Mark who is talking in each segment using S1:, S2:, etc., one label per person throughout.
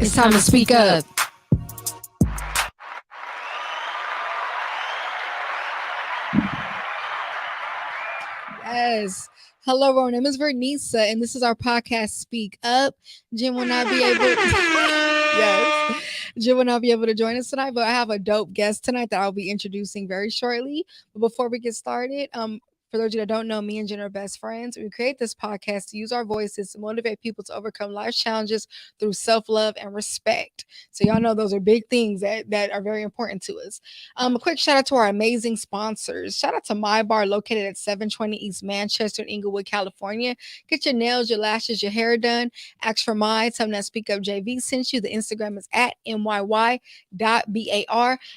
S1: It's time to speak up. Yes. Hello, everyone. My name is Vernisa, and this is our podcast, Speak Up. Jim will not be able yes. Jim will not be able to join us tonight, but I have a dope guest tonight that I'll be introducing very shortly. But before we get started, for those of you that don't know, me and Jen are best friends. We create this podcast to use our voices to motivate people to overcome life's challenges through self-love and respect. So y'all know those are big things that are very important to us. A quick shout out to our amazing sponsors. Shout out to My Bar, located at 720 East Manchester in Inglewood, California. Get your nails, your lashes, your hair done. Ask for my. Tell them that SpeakUpJV sent you. The Instagram is at myy.bar.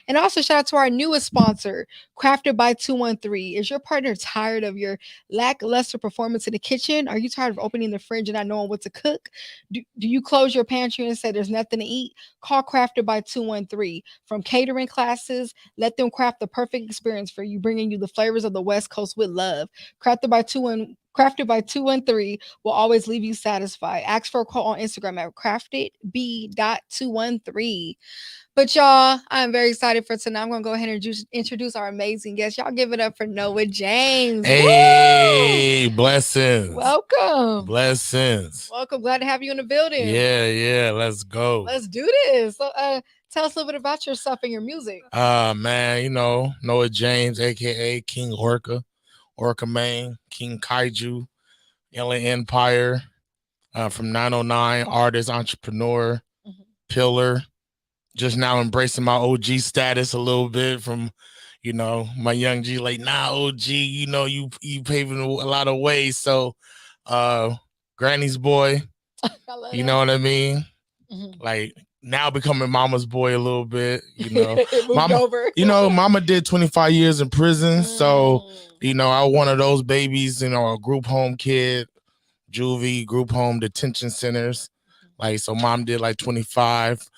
S1: And also shout out to our newest sponsor, Crafted by 213. Is your partner tired of your lackluster performance in the kitchen? Are you tired of opening the fridge and not knowing what to cook? Do you close your pantry and say there's nothing to eat? Call Crafted by 213. From catering classes, let them craft the perfect experience for you, bringing you the flavors of the West Coast with love. Crafted by 213 will always leave you satisfied. Ask for a call on Instagram at craftedb.213. But y'all, I'm very excited for tonight. I'm going to go ahead and introduce our amazing guest. Y'all give it up for Noa James.
S2: Hey, woo! Blessings.
S1: Welcome.
S2: Blessings.
S1: Welcome. Glad to have you in the building.
S2: Yeah. Let's go.
S1: Let's do this. So, tell us a little bit about yourself and your music.
S2: Man, Noa James, a.k.a. King Orca Man, King Kaiju, Alien Empire, from 909, artist, entrepreneur, pillar. Just now embracing my OG status a little bit from, my young G, like, OG, you paving a lot of ways. So, Granny's boy, you know what I mean? Like, now becoming mama's boy a little bit, mama,
S1: over.
S2: Mama did 25 years in prison. So, I one of those babies, a group home kid, juvie, group home detention centers. Like, so mom did like 25.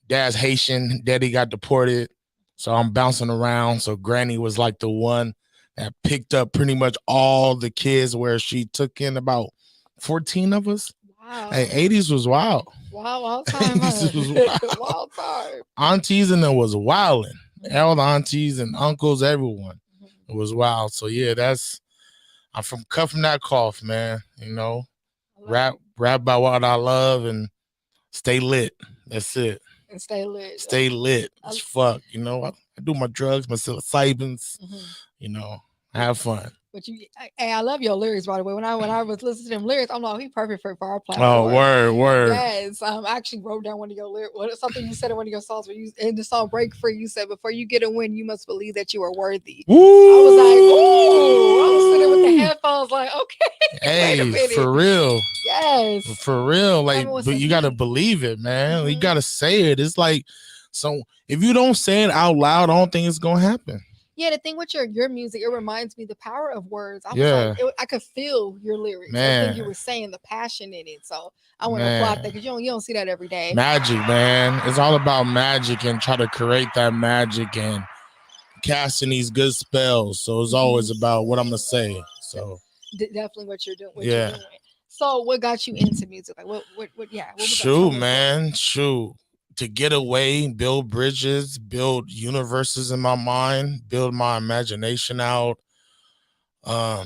S2: Dad's Haitian. Daddy got deported. So I'm bouncing around. So Granny was like the one that picked up pretty much all the kids, where she took in about 14 of us.
S1: Wow.
S2: Hey, 80s was wild.
S1: Wild time.
S2: 80s was wild.
S1: Wild time.
S2: Aunties and them was wilding. All the aunties and uncles, everyone. It was wild. So yeah, I'm cut from that cloth, man. Rap about what I love and stay lit. That's it.
S1: And stay lit.
S2: Stay lit as fuck. I do my drugs, my psilocybins. I have fun.
S1: But I love your lyrics, by the way. When I was listening to them lyrics, I'm like, he's perfect for our platform.
S2: Oh, word.
S1: Yes. I actually wrote down one of your lyrics. Something you said in one of your songs where you in the song Break Free, you said, before you get a win, you must believe that you are worthy.
S2: Woo!
S1: I was like, ooh. I was sitting with the headphones like, okay.
S2: Hey, for real.
S1: Yes.
S2: For real. Like, but you gotta believe it, man. You gotta say it. It's like, so if you don't say it out loud, I don't think it's gonna happen.
S1: Yeah, the thing with your music, it reminds me the power of words. I could feel your lyrics.
S2: Man.
S1: I think you were saying the passion in it. So I want to applaud that, because you don't see that every day.
S2: Magic, man. It's all about magic and try to create that magic and casting these good spells. So it's always about what I'm gonna say. So
S1: definitely what you're doing. You're doing. So what got you into music? Like what
S2: Shoot, man. Shoot. To get away, build bridges, build universes in my mind, build my imagination out. It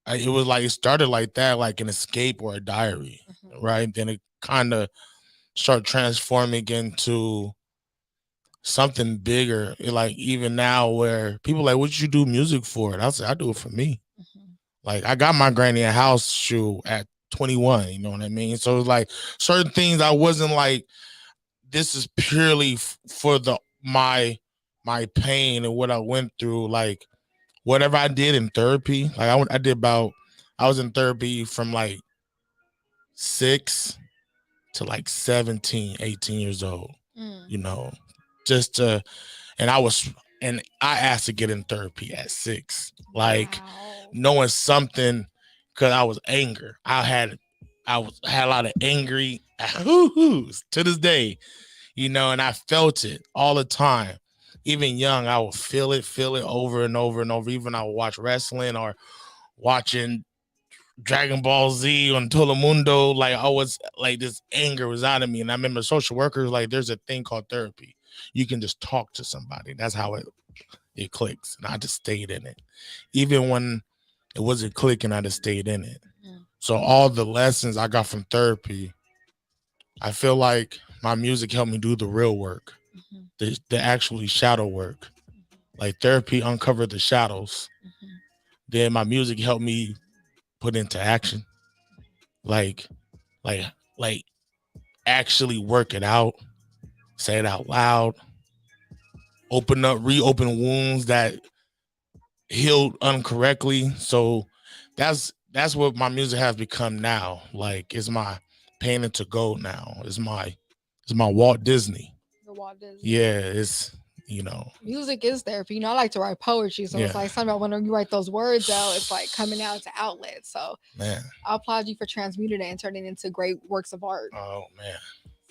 S2: was like, it started like that, like an escape or a diary, right? Then it kind of started transforming into something bigger. Like, even now, where people like, what you do music for? And I said, I do it for me. Like, I got my granny a house at 21, you know what I mean? So it's like certain things I wasn't like, this is purely for my pain and what I went through. Like, whatever I did in therapy, like I was in therapy from like 6 to like 17, 18 years old, and I asked to get in therapy at 6, like, knowing something, because I was angry. I had a lot of angry hoo-hoos to this day, and I felt it all the time. Even young, I would feel it over and over and over. Even I would watch wrestling or watching Dragon Ball Z on Telemundo. Like I was like this anger was out of me. And I remember social workers like there's a thing called therapy. You can just talk to somebody. That's how it clicks. And I just stayed in it. Even when it wasn't clicking, I just stayed in it.
S1: Yeah.
S2: So all the lessons I got from therapy, I feel like my music helped me do the real work, the actually shadow work. Like therapy uncovered the shadows. Then my music helped me put into action. Like, like, like actually work it out, say it out loud, reopen wounds that healed incorrectly. So that's what my music has become now. Like it's my painting to go now. It's my Walt Disney.
S1: The Walt Disney.
S2: Yeah, it's
S1: music is therapy. I like to write poetry, so it's like something about when you write those words out, it's like coming out to outlet. So
S2: man,
S1: I applaud you for transmuting it and turning it into great works of art.
S2: Oh man.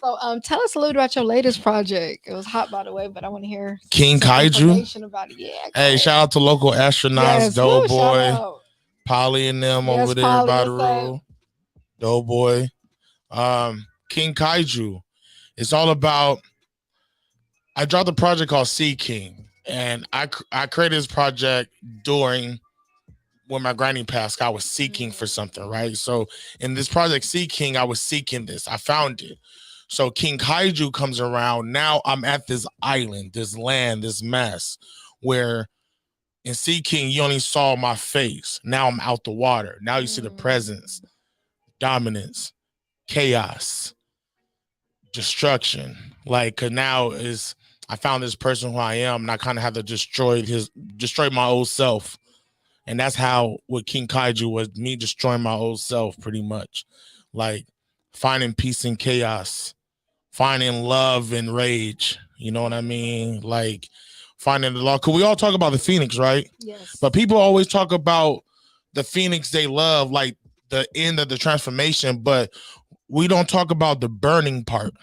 S1: So tell us a little bit about your latest project. It was hot, by the way, but I want to hear
S2: King
S1: some
S2: Kaiju
S1: information about it. Yeah.
S2: Hey, shout out to local astronauts, Doughboy, Polly and them over there
S1: Polly,
S2: by the road. Doughboy. King Kaiju. It's all about I dropped a project called Sea King, and I created this project during when my granny passed. I was seeking for something, right? So in this project Sea King, I was seeking this. I found it. So King Kaiju comes around. Now I'm at this island, this land, this mess, where in Sea King, you only saw my face. Now I'm out the water. Now you see the presence, dominance, chaos, destruction. Like, cause now I found this person who I am, and I kind of had to destroy my old self. And that's how what King Kaiju was, me destroying my old self pretty much. Like finding peace in chaos, finding love and rage. You know what I mean? Like finding the law. Cause we all talk about the Phoenix, right?
S1: Yes.
S2: But people always talk about the Phoenix they love, like the end of the transformation, but we don't talk about the burning part.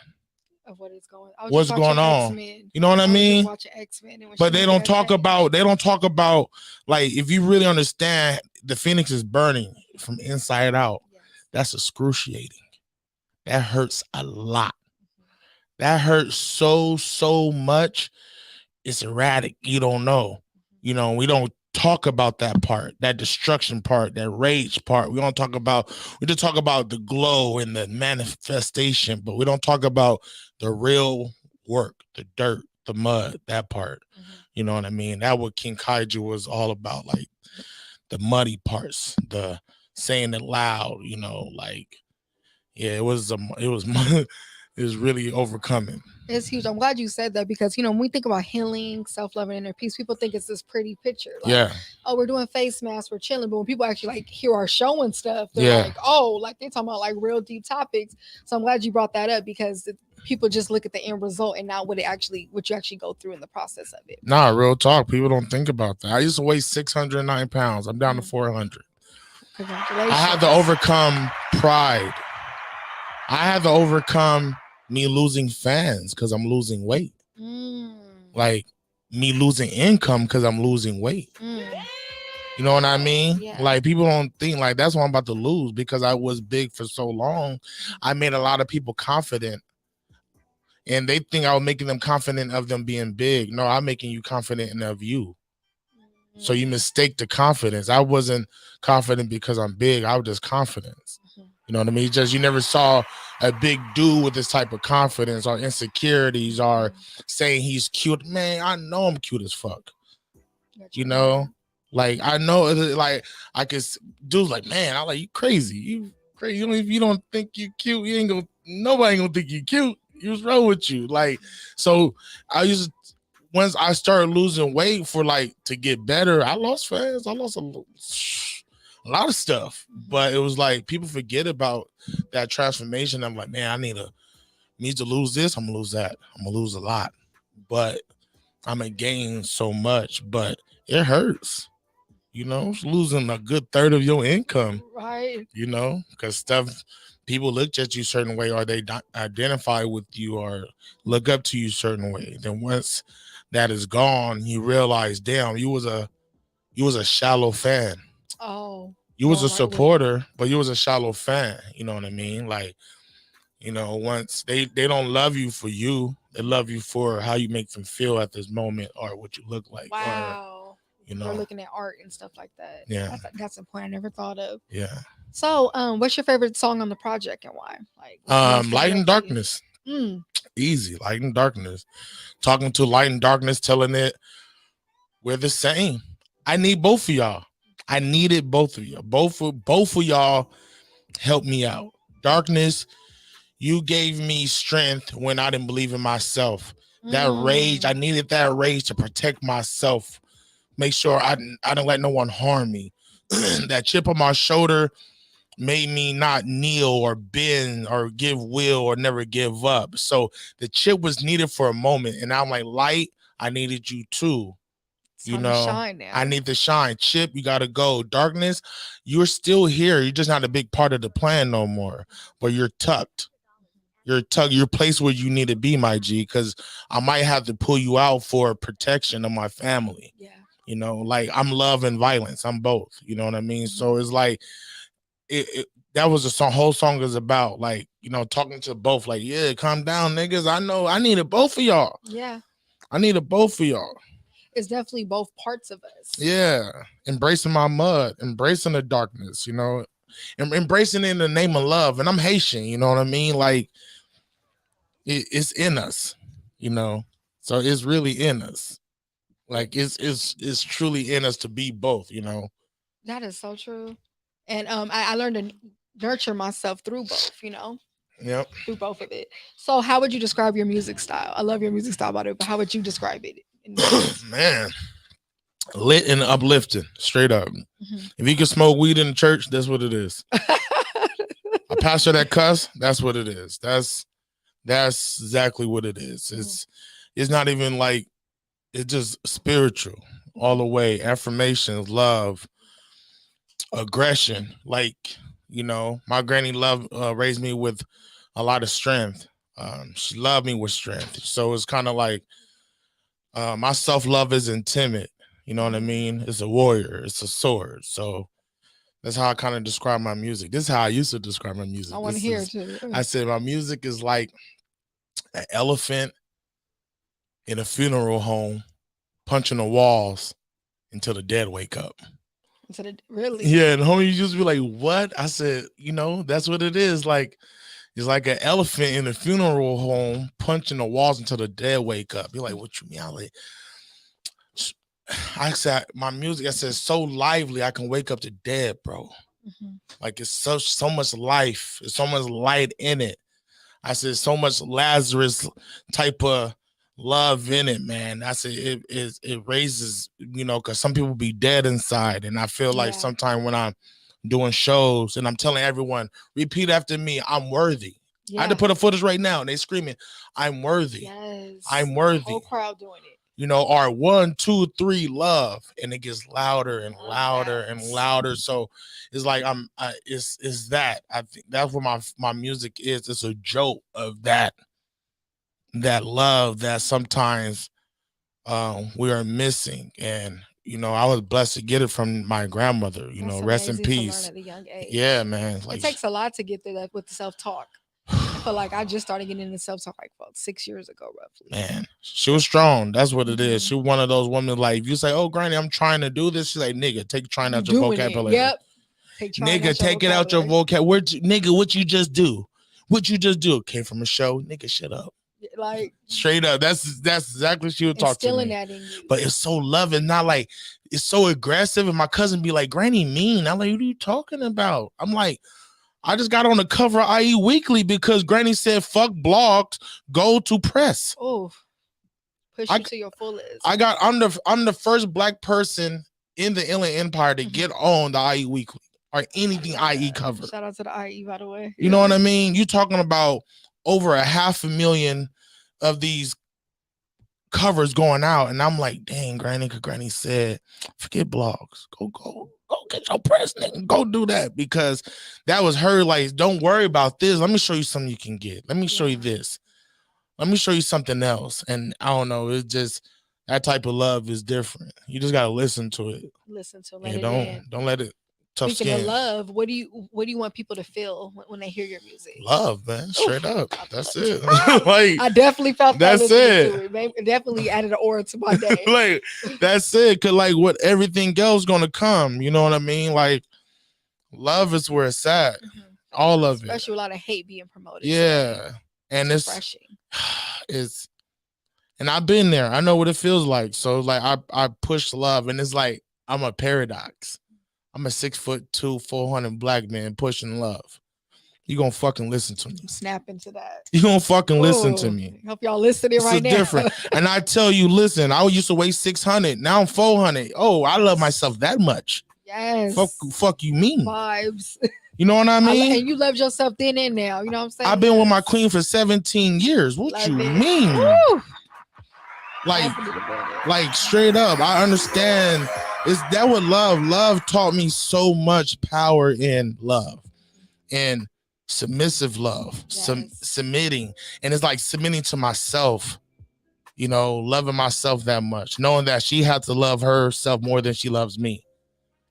S1: Of what is going
S2: what's going on.
S1: X-Men.
S2: You know what I mean?
S1: Watching X-Men,
S2: but they don't talk about like if you really understand the Phoenix is burning from inside out. Yes. That's excruciating. That hurts a lot. That hurts so much. It's erratic. You don't know. We don't talk about that part, that destruction part, that rage part. We just talk about the glow and the manifestation, but we don't talk about the real work, the dirt, the mud, that part. You know what I mean? That what King Kaiju was all about, like the muddy parts, the saying it loud, like it was really overcoming.
S1: It's huge. I'm glad you said that because, when we think about healing, self-love, and inner peace, people think it's this pretty picture. Like, oh, we're doing face masks, we're chilling. But when people actually like hear our show and stuff, they're like, oh, like they're talking about like real deep topics. So I'm glad you brought that up because people just look at the end result and not what you actually go through in the process of it.
S2: Nah, real talk. People don't think about that. I used to weigh 609 pounds. I'm down to 400.
S1: Congratulations.
S2: I had to overcome pride. I had to overcome me losing fans because I'm losing weight. Like me losing income because I'm losing weight. You know what I mean? Yeah. Like people don't think like that's what I'm about to lose because I was big for so long. I made a lot of people confident. And they think I was making them confident of them being big. No, I'm making you confident of you. So you mistake the confidence. I wasn't confident because I'm big. I was just confident. You know what I mean? Just you never saw a big dude with this type of confidence or insecurities or saying he's cute. Man, I know I'm cute as fuck. Like I know, like I could. Dudes like, man, I like you crazy. You crazy. If you don't think you cute, nobody ain't gonna think you cute. What's wrong with you? Like, so once I started losing weight to get better, I lost fans. I lost a lot of stuff, but it was like people forget about that transformation. I'm like, man, I need to lose this. I'm gonna lose that. I'm gonna lose a lot, but I'm gonna gain so much. But it hurts, it's losing a good third of your income,
S1: right?
S2: Because people looked at you a certain way, or they identify with you, or look up to you a certain way. Then once that is gone, you realize, damn, you was a shallow fan.
S1: Oh.
S2: You was a
S1: going right with it.
S2: supporter, but you was a shallow fan. You know what I mean? Like, once they don't love you for you, they love you for how you make them feel at this moment or what you look like, or
S1: Wow. They're looking at art and stuff like that.
S2: Yeah.
S1: That's a point I never thought of.
S2: Yeah.
S1: So, what's your favorite song on the project and why? Like, what's the most
S2: Light and
S1: connect to you?
S2: Darkness. Easy. Light and Darkness. Talking to Light and Darkness, telling it we're the same. I need both of y'all. I needed both of you. Both of y'all helped me out. Darkness, you gave me strength when I didn't believe in myself. That rage, I needed that rage to protect myself. Make sure I don't let no one harm me. That chip on my shoulder made me not kneel or bend or give will or never give up. So the chip was needed for a moment. And I'm like, Light, I needed you too.
S1: It's time to shine now.
S2: I need to shine. Chip, you gotta go. Darkness, you're still here. You're just not a big part of the plan no more. But you're tucked. You're placed where you need to be, my G, because I might have to pull you out for protection of my family.
S1: Yeah.
S2: Like I'm love and violence. I'm both. You know what I mean? So it's like that was the whole song is about, like, talking to both, like, yeah, calm down, niggas. I know I needed both of y'all.
S1: Yeah.
S2: I needed both of y'all.
S1: It's definitely both parts of us.
S2: Yeah. Embracing my mud, embracing the darkness, and embracing it in the name of love. And I'm Haitian, you know what I mean? Like it's in us, So it's really in us. Like it's truly in us to be both,
S1: That is so true. And I learned to nurture myself through both,
S2: Yep.
S1: Through both of it. So how would you describe your music style? I love your music style, by the way, but how would you describe it?
S2: Man, lit and uplifting, straight up. If you can smoke weed in the church, that's what it is. A pastor that cuss, that's what it is. That's exactly what it is. It's not even like, it's just spiritual all the way. Affirmations, love, aggression. Like, my granny raised me with a lot of strength. She loved me with strength. So it's kind of like, my self-love isn't timid. You know what I mean? It's a warrior. It's a sword. So that's how I kind of describe my music. This is how I used to describe my music.
S1: I want to hear it too.
S2: I said my music is like an elephant in a funeral home punching the walls until the dead wake up.
S1: Really?
S2: Yeah, and homie, you just be like, what? I said, that's what it is. Like, it's like an elephant in a funeral home punching the walls until the dead wake up. You're like, what you mean? I said, my music, I said, so lively, I can wake up the dead, bro. Like, it's so much life. There's so much light in it. I said, so much Lazarus type of love in it, man. I said, it raises, because some people be dead inside. And I feel like sometimes when I'm doing shows and I'm telling everyone, repeat after me, I'm worthy. I had to put a footage right now and they screaming, I'm worthy.
S1: Yes.
S2: I'm worthy.
S1: The whole crowd doing it.
S2: Or 1, 2, 3, love, and it gets louder and louder and louder. So it's like it's that. I think that's what my music is. It's a joke of that love that sometimes we are missing. And I was blessed to get it from my grandmother.
S1: That's
S2: rest in
S1: amazing to learn
S2: peace.
S1: at a young age.
S2: Yeah, man.
S1: It takes a lot to get through that with the self-talk. I feel like I just started getting into self-talk like about 6 years ago, roughly.
S2: Man, she was strong. That's what it is. She was one of those women, like, if you say, oh, granny, I'm trying to do this, she's like, nigga, take trying out your vocabulary.
S1: Yep.
S2: Nigga, take it out your vocabulary. Nigga, what you just do? What you just do? Came from a show. Nigga, shut up.
S1: Like,
S2: straight up. That's exactly what she would talk to me.
S1: That in you.
S2: But it's so loving, not like it's so aggressive. And my cousin be like, granny mean. I'm like, what are you talking about? I'm like, I just got on the cover of IE Weekly because granny said, fuck blogs, go to press.
S1: Oh, push you to your fullest.
S2: I'm the first black person in the Inland Empire to get on the IE Weekly or anything IE cover.
S1: Shout out to the IE, by the way.
S2: You know what I mean? You talking about over 500,000 of these covers going out, and I'm like, dang, granny, because granny said, forget blogs, go get your press, nigga, go do that, because that was her, like, don't worry about this, let me show you something you can get, let me show you this, let me show you something else. And I don't know, it's just that type of love is different. You just gotta listen to it.
S1: Let it in.
S2: Don't let it Tough
S1: Speaking of
S2: skin.
S1: love, what do you want people to feel when they hear your music?
S2: Love, man. Straight up.
S1: I
S2: That's
S1: felt
S2: it.
S1: it.
S2: Like,
S1: I definitely felt that
S2: that's
S1: listening
S2: it.
S1: to it. It definitely added an aura to my day.
S2: Like, that's it. Cause like what everything else gonna come. You know what I mean? Like, love is where it's at. All of it.
S1: Especially a lot of hate being promoted.
S2: Yeah.
S1: Today.
S2: And
S1: it's refreshing.
S2: It's and I've been there. I know what it feels like. So like I push love, and it's like I'm a paradox. I'm a 6'2", 400 black man pushing love. You gonna fucking listen to me.
S1: I'm snapping to that.
S2: You gonna fucking listen to me.
S1: Hope y'all listening right now.
S2: Different. And I tell you, listen, I used to weigh 600. Now I'm 400. Oh, I love myself that much.
S1: Yes.
S2: Fuck you mean.
S1: Vibes.
S2: You know what I mean?
S1: And you loved yourself then and now. You know what I'm saying?
S2: I've been with my queen for 17 years. What love you mean?
S1: Woo.
S2: Like straight up. I understand. Is that what love taught me so much power in love and submissive love, submitting. And it's like submitting to myself, you know, loving myself that much, knowing that she had to love herself more than she loves me.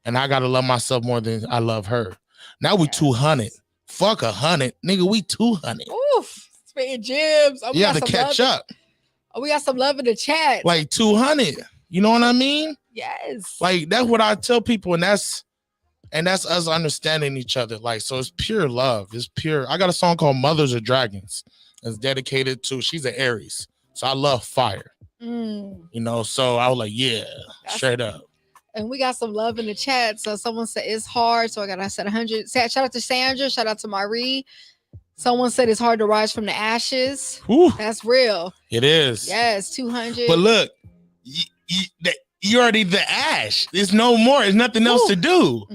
S2: And I got to love myself more than I love her. Now we 200. Fuck 100. Nigga, we 200.
S1: Oof. Spitting gems.
S2: You have to catch up.
S1: We got some love in the chat.
S2: Like 200. You know what I mean?
S1: Yes.
S2: Like that's what I tell people, and that's us understanding each other. Like, so it's pure love. It's pure. I got a song called Mothers of Dragons. It's dedicated to, she's an Aries. So I love fire. You know, so I was like, yeah, straight up.
S1: And we got some love in the chat. So someone said it's hard. So I said 100. Shout out to Sandra. Shout out to Marie. Someone said it's hard to rise from the ashes.
S2: Whew.
S1: That's real.
S2: It is.
S1: Yes, 200.
S2: But look, you already the ash. There's no more. There's nothing else to do.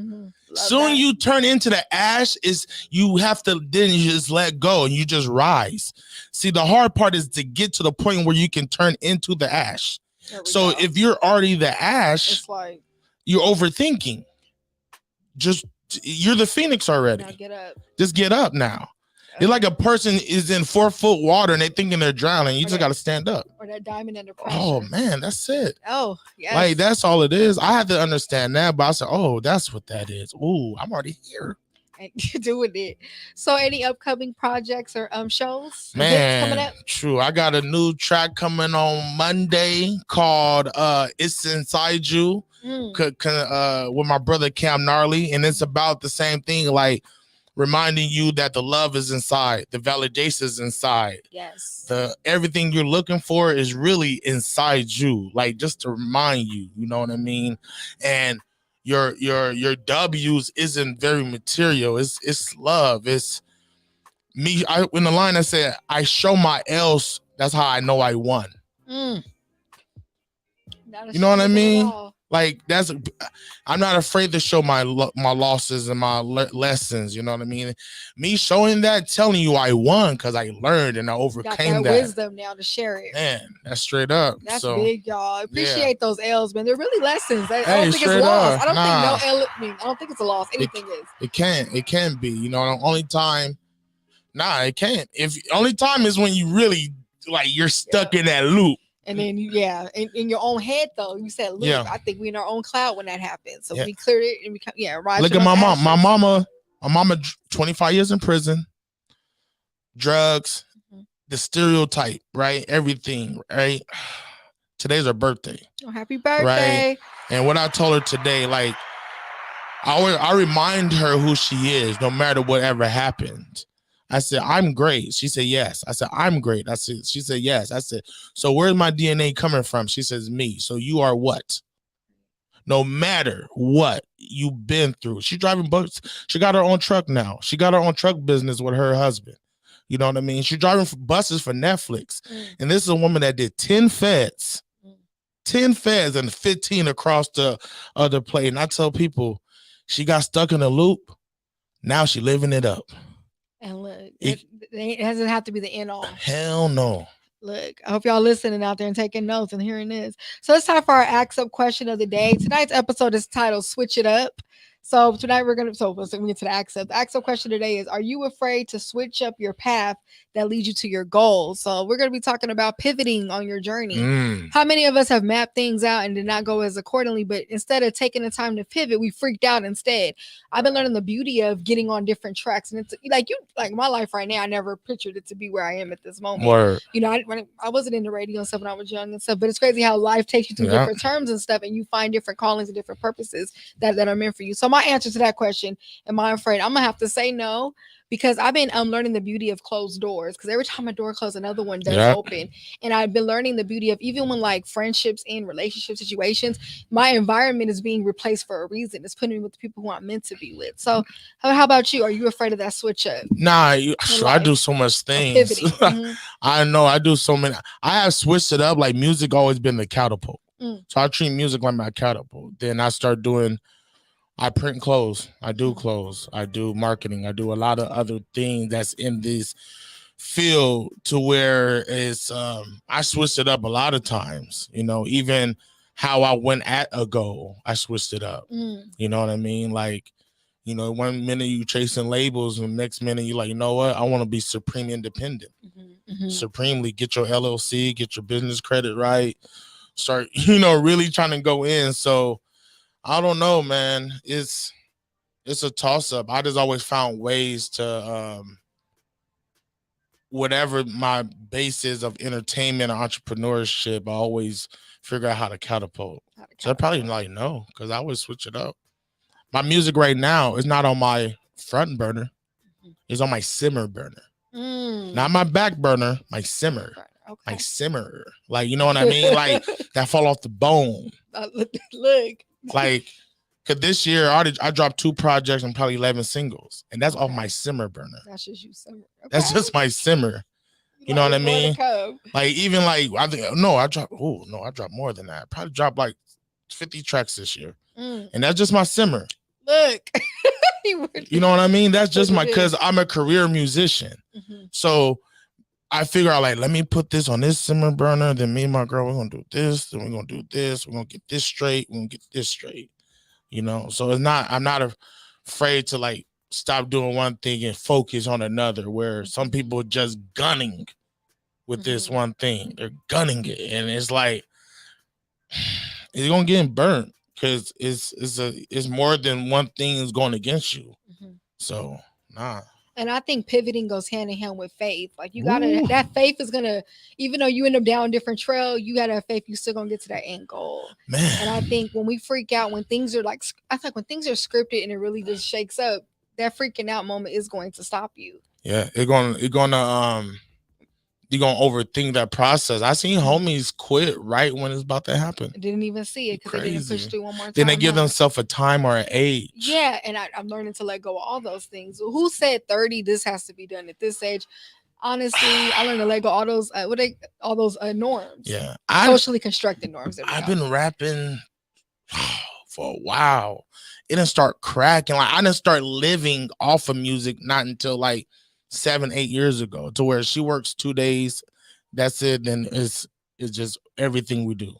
S2: Soon you turn into the ash, is you have to then you just let go and you just rise. See, the hard part is to get to the point where you can turn into the ash. So if you're already the ash,
S1: it's like
S2: you're overthinking. You're the phoenix already.
S1: Now get up.
S2: Just get up now. It's like a person is in 4-foot water and they thinking they're drowning. You just got to stand up.
S1: Or that diamond under pressure.
S2: Oh man, that's it.
S1: Oh, yes.
S2: Like that's all it is. I had to understand that, but I said, oh, that's what that is. Ooh, I'm already here.
S1: And doing it. So any upcoming projects or shows?
S2: Man,
S1: coming up?
S2: True. I got a new track coming on Monday called It's Inside You with my brother Cam Gnarly, and it's about the same thing, like reminding you that the love is inside, the validation is inside.
S1: Yes.
S2: Everything you're looking for is really inside you, like just to remind you, you know what I mean? And your W's isn't very material. It's love. It's me. In the line I said, I show my L's. That's how I know I won. You know what I mean? Like I'm not afraid to show my losses and my lessons. You know what I mean? Me showing that, telling you I won because I learned and I overcame
S1: that wisdom now to share it.
S2: Man, that's straight up.
S1: That's big, y'all. I appreciate those L's, man. They're really lessons. I don't think it's a
S2: Up.
S1: loss. I don't think no L. I mean, I don't think it's a loss. Anything is.
S2: It can be. You know, the only time. It can't. If only time is when you really like you're stuck in that loop.
S1: And then in your own head though, you said, "Look, I think we in our own cloud when that happened." So we cleared it and we rise.
S2: Look at my mom. My mama, 25 years in prison, drugs, the stereotype, right? Everything, right? Today's her birthday.
S1: Oh, happy birthday!
S2: Right? And what I told her today, like, I remind her who she is, no matter whatever happens. I said, I'm great. She said, yes. I said, I'm great. She said, yes. I said, so where's my DNA coming from? She says, me. So you are what? No matter what you've been through. She's driving buses. She got her own truck now. She got her own truck business with her husband. You know what I mean? She's driving buses for Netflix. And this is a woman that did 10 feds. 10 feds and 15 across the other plate. And I tell people, she got stuck in a loop. Now she living it up.
S1: And look, it doesn't have to be the end all.
S2: Hell no.
S1: Look, I hope y'all listening out there and taking notes and hearing this. So it's time for our Ask Up question of the day. Tonight's episode is titled Switch It Up. So tonight we're gonna let's get to the accent. The accent question today is: are you afraid to switch up your path that leads you to your goals? So we're gonna be talking about pivoting on your journey. How many of us have mapped things out and did not go as accordingly, but instead of taking the time to pivot, we freaked out instead? I've been learning the beauty of getting on different tracks, and it's like my life right now. I never pictured it to be where I am at this moment.
S2: Word.
S1: You know, I wasn't into radio and stuff when I was young and stuff, but it's crazy how life takes you through
S2: Yeah.
S1: different terms and stuff, and you find different callings and different purposes that are meant for you. So my answer to that question, am I afraid? I'm gonna have to say no, because I've been learning the beauty of closed doors. Because every time a door closes, another one does
S2: Yeah.
S1: open, and I've been learning the beauty of, even when like friendships and relationship situations, my environment is being replaced for a reason. It's putting me with the people who I'm meant to be with. So how about you? Are you afraid of that switch up?
S2: Nah, I do
S1: life
S2: so much
S1: or
S2: things.
S1: pivoting? Mhm.
S2: I know I do so many. I have switched it up. Like music always been the catapult.
S1: Mm.
S2: So I treat music like my catapult. Then I start doing. I print clothes. I do clothes. I do marketing. I do a lot of other things that's in this field, to where it's I switched it up a lot of times. You know, even how I went at a goal, I switched it up.
S1: Mm.
S2: You know what I mean? Like, you know, one minute you chasing labels, and the next minute you like, you know what? I want to be supreme independent. Supremely get your LLC, get your business credit right. Start, you know, really trying to go in. So I don't know, man. It's a toss up. I just always found ways to whatever my base is of entertainment or entrepreneurship, I always figure out how to catapult. So I probably like no, because I always switch it up. My music right now is not on my front burner. It's on my simmer burner. Not my back burner, my simmer.
S1: Okay.
S2: My simmer. Like, you know what I mean? Like that fall off the bone.
S1: Look.
S2: Like, cause this year I dropped 2 projects and probably 11 singles, and that's off my simmer burner.
S1: That's just you simmer. Okay.
S2: That's just my simmer. You know what I mean? Like, even like I dropped more than that. Probably dropped like 50 tracks this year, and that's just my simmer.
S1: Look,
S2: you know what I mean? That's just because I'm a career musician. So I figure out, like, let me put this on this simmer burner. Then me and my girl, we're gonna do this. Then we're gonna do this. We're gonna get this straight. We're gonna get this straight. You know, so I'm not afraid to like stop doing one thing and focus on another, where some people are just gunning with this one thing. They're gunning it, and it's like it's gonna get burnt, because it's more than one thing is going against you. So nah.
S1: And I think pivoting goes hand in hand with faith. Like, you gotta, that faith is gonna, even though you end up down a different trail, you gotta have faith you still gonna get to that end goal.
S2: Man.
S1: And I think when we freak out, when things are like, I think when things are scripted and it really just shakes up, that freaking out moment is going to stop you.
S2: Yeah, you're gonna overthink that process. I seen homies quit right when it's about to happen.
S1: I didn't even see it because they didn't push through one more time.
S2: Then they give themselves a time or an age.
S1: Yeah, and I'm learning to let go of all those things. Who said 30? This has to be done at this age. Honestly, I learned to let go all those all those norms.
S2: Yeah,
S1: socially constructed norms.
S2: I've been rapping for a while. It didn't start cracking. Like, I didn't start living off of music not until like 7-8 years ago, to where she works 2 days, that's it, then it's just everything we do.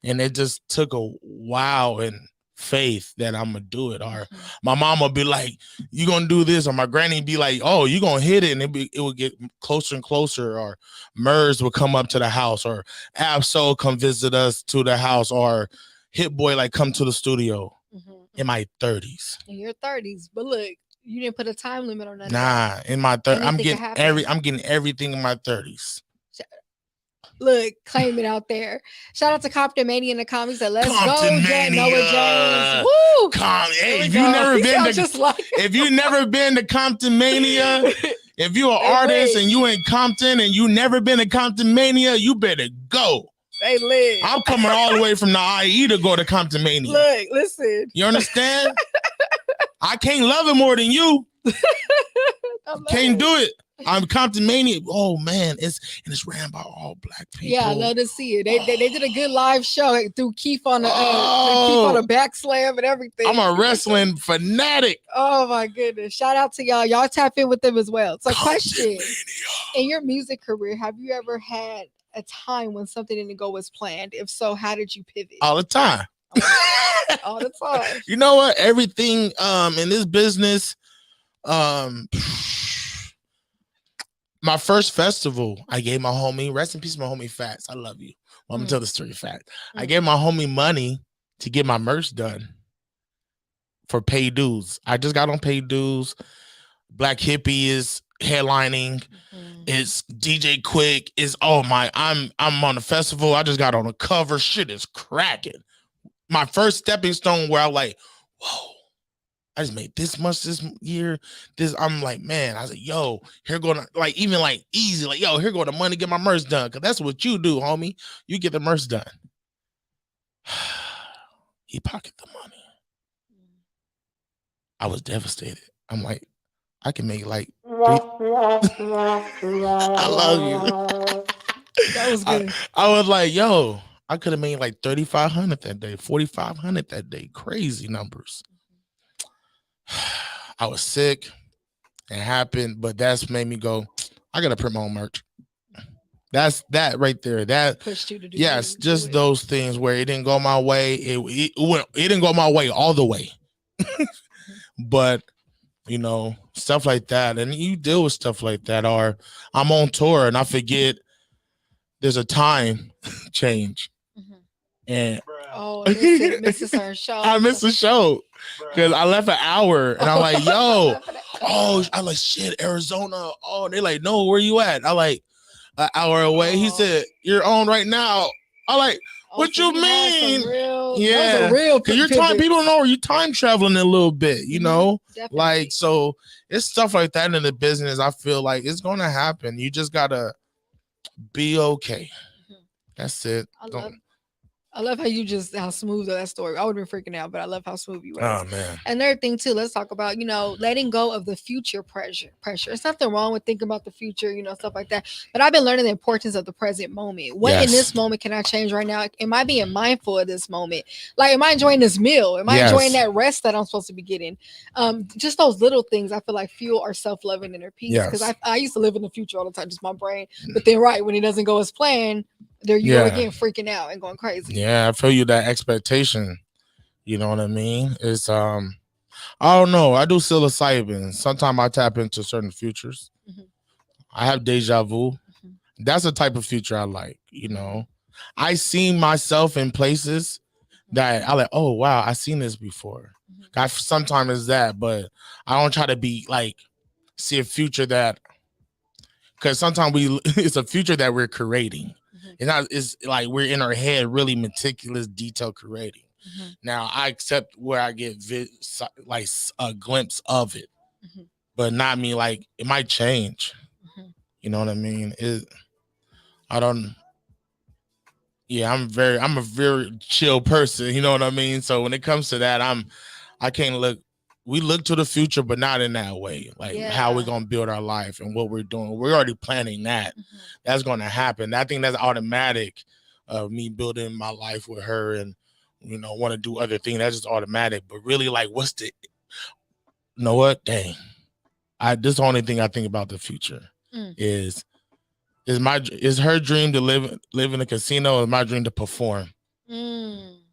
S2: And it just took a while and faith that I'm gonna do it. Or my mom will be like, you gonna do this, or my granny be like, oh, you gonna hit it, and it would get closer and closer. Or Murs would come up to the house, or Absol come visit us to the house, or Hit Boy like come to the studio. In my 30s.
S1: In your 30s, but look, you didn't put a time limit on that.
S2: Nah, in my 30s, I'm getting everything in my 30s.
S1: Look, claim it out there. Shout out to Compton Mania in the comments. Let's go, Noa James. Woo!
S2: If you've never been to Compton Mania, if you're an artist and you in Compton and you never been to Compton Mania, you better go.
S1: They live.
S2: I'm coming all the way from the IE to go to Compton Mania.
S1: Look, listen.
S2: You understand? I can't love it more than you. Can't do it. I'm Compton Mania. Oh man, it's ran by all black people.
S1: Yeah, I love to see it. They did a good live show through Keith on the Keith on the back slam and everything.
S2: I'm a wrestling fanatic.
S1: Oh my goodness! Shout out to y'all. Y'all tap in with them as well. So, question: in your music career, have you ever had a time when something didn't go as planned? If so, how did you pivot?
S2: All the time.
S1: all the time.
S2: You know what? Everything in this business, um my first festival, I gave my homie, rest in peace, my homie Fats. I love you. Well, I'm gonna tell the story fast. I gave my homie money to get my merch done for paid dues. I just got on paid dues. Black Hippie is headlining. It's DJ Quick. It's I'm on the festival. I just got on a cover. Shit is cracking. My first stepping stone where I'm like, whoa, I just made this much this year. I'm like, man, I was like, yo, here go to, like, even like easy, like, yo, here go the money, get my merch done. Cause that's what you do, homie. You get the merch done. He pocketed the money. I was devastated. I'm like, I can make like I love you.
S1: That was good.
S2: I was like, yo, I could have made like 3,500 that day, 4,500 that day. Crazy numbers. I was sick. It happened, but that's made me go, I gotta print my own merch. That's that right there. That
S1: pushed you to do.
S2: Yes, just those things where it didn't go my way. It didn't go my way all the way. But you know, stuff like that, and you deal with stuff like that. Or I'm on tour and I forget there's a time change, and
S1: misses her show.
S2: I missed the show because I left an hour, and I'm like, yo, I like shit, Arizona. Oh, they like, no, where you at? I like an hour away. He said, you're on right now. I like, what you mean? Yeah, because you're time. People don't know you time traveling a little bit. You know, definitely. Like, so it's stuff like that in the business. I feel like it's gonna happen. You just gotta be okay. That's it.
S1: I love how smooth that story. I would have been freaking out, but I love how smooth you were.
S2: Oh man.
S1: Another thing too, let's talk about, letting go of the future pressure. There's nothing wrong with thinking about the future, stuff like that. But I've been learning the importance of the present moment. What in this moment can I change right now? Am I being mindful of this moment? Like, am I enjoying this meal? Am I enjoying that rest that I'm supposed to be getting? Just those little things I feel like fuel our self-love and inner peace. Because I used to live in the future all the time, just my brain. But then when it doesn't go as planned, there you go again, freaking out and going crazy.
S2: Yeah, I feel you, that expectation. You know what I mean? It's I don't know. I do psilocybin. Sometimes I tap into certain futures. I have deja vu. That's the type of future I like. I see myself in places that I like. Oh wow, I seen this before. Sometimes it's that, but I don't try to be like see a future that, because sometimes it's a future that we're creating. It's like we're in our head really meticulous detail creating. Now I accept where I get like a glimpse of it, but not me. Like, it might change. You know what I mean? I'm a very chill person. You know what I mean? So when it comes to that, we look to the future, but not in that way. Like how we're going to build our life and what we're doing. We're already planning that. That's going to happen. I think that's automatic of me building my life with her and, want to do other things. That's just automatic. But really, like, you know what? Dang. This is the only thing I think about the future is her dream to live in a casino, or my dream to perform?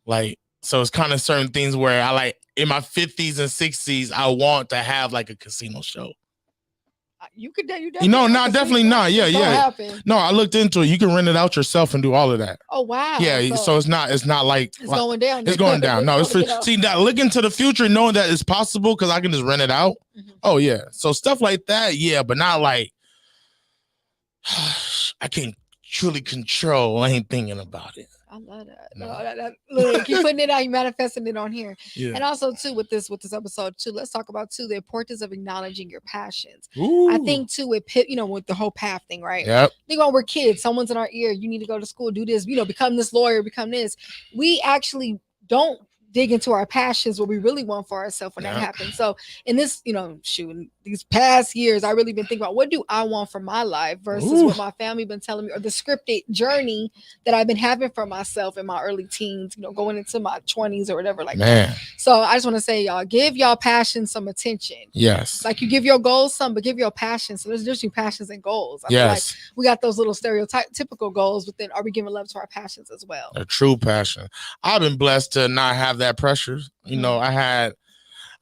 S2: Like, so it's kind of certain things where I like in my 50s and 60s, I want to have like a casino show.
S1: You could,
S2: definitely not. Yeah. No, I looked into it. You can rent it out yourself and do all of that.
S1: Oh wow.
S2: Yeah. So it's not like
S1: it's going down.
S2: It's going down. No, it's free. See, that look into the future, knowing that it's possible because I can just rent it out. Oh yeah. So stuff like that. Yeah, but not like I can't truly control. I ain't thinking about it.
S1: I love that. No. Look, keep putting it out, you manifesting it on here. Yeah. And also too with this episode too, let's talk about too the importance of acknowledging your passions.
S2: Ooh.
S1: I think too with with the whole path thing, right?
S2: Yep.
S1: Think when we're kids, someone's in our ear, you need to go to school, do this, become this lawyer, become this. We actually don't dig into our passions, what we really want for ourselves when that happens. So in this, these past years, I really been thinking about what do I want for my life versus what my family been telling me, or the scripted journey that I've been having for myself in my early teens, going into my 20s or whatever like that. So I just want to say, y'all, give y'all passion some attention.
S2: Yes.
S1: Like you give your goals some, but give your passion. So there's different passions and goals. I feel like we got those little typical goals, but then are we giving love to our passions as well?
S2: A true passion. I've been blessed to not have that pressure.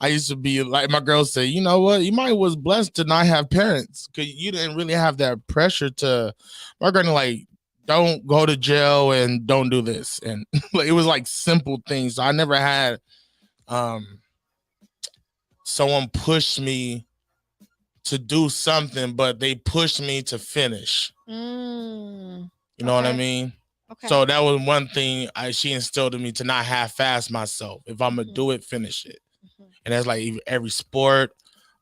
S2: I used to be like, my girl said, you know what? You might was blessed to not have parents because you didn't really have that pressure to, my girl like, don't go to jail and don't do this. And like, it was like simple things. I never had someone push me to do something, but they pushed me to finish. You know what I mean? Okay. So that was one thing she instilled in me, to not half-ass myself. If I'm gonna do it, finish it. And that's like every sport.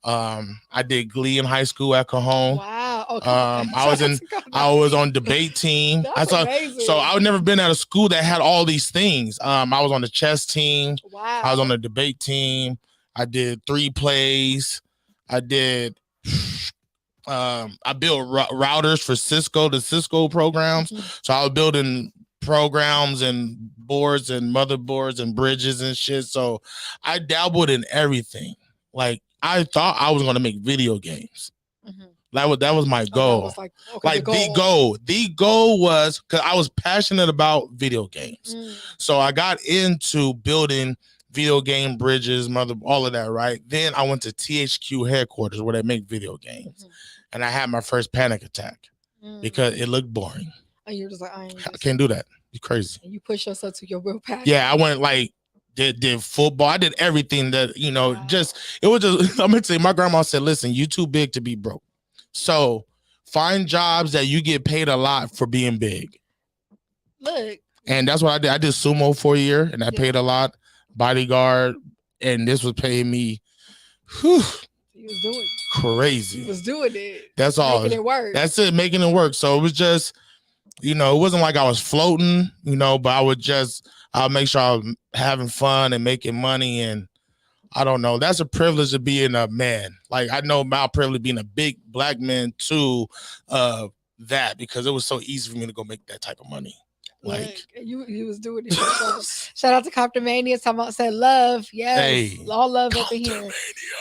S2: I did Glee in high school at Cajon.
S1: Wow. Okay.
S2: I was on debate team.
S1: Amazing.
S2: So I would never been at a school that had all these things. I was on the chess team.
S1: Wow.
S2: I was on the debate team. I did 3 plays. I did. I built routers for the Cisco programs. So I was building programs and boards and motherboards and bridges and shit. So I dabbled in everything. Like I thought I was going to make video games. That was my goal. The goal was because I was passionate about video games. So I got into building video game bridges, all of that, right? Then I went to THQ headquarters where they make video games. And I had my first panic attack because it looked boring.
S1: And you're just like, I
S2: can't do that. You're crazy.
S1: And you push yourself to your real passion.
S2: Yeah, I went like did football. I did everything that, wow. It was just, I'm gonna say, my grandma said, listen, you too big to be broke. So find jobs that you get paid a lot for being big.
S1: Look.
S2: And that's what I did. I did sumo for a year and I paid a lot. Bodyguard, and this was paying me. Whew,
S1: he was doing
S2: crazy.
S1: He was doing it.
S2: That's all.
S1: Making it work.
S2: That's it, making it work. So it was just, it wasn't like I was floating, but I'll make sure I'm having fun and making money. And I don't know. That's a privilege of being a man. Like I know my privilege being a big black man too, that because it was so easy for me to go make that type of money. Like
S1: you was doing it. Shout out to Comptomania. Talking about said love. Yes. Hey, all love up in here.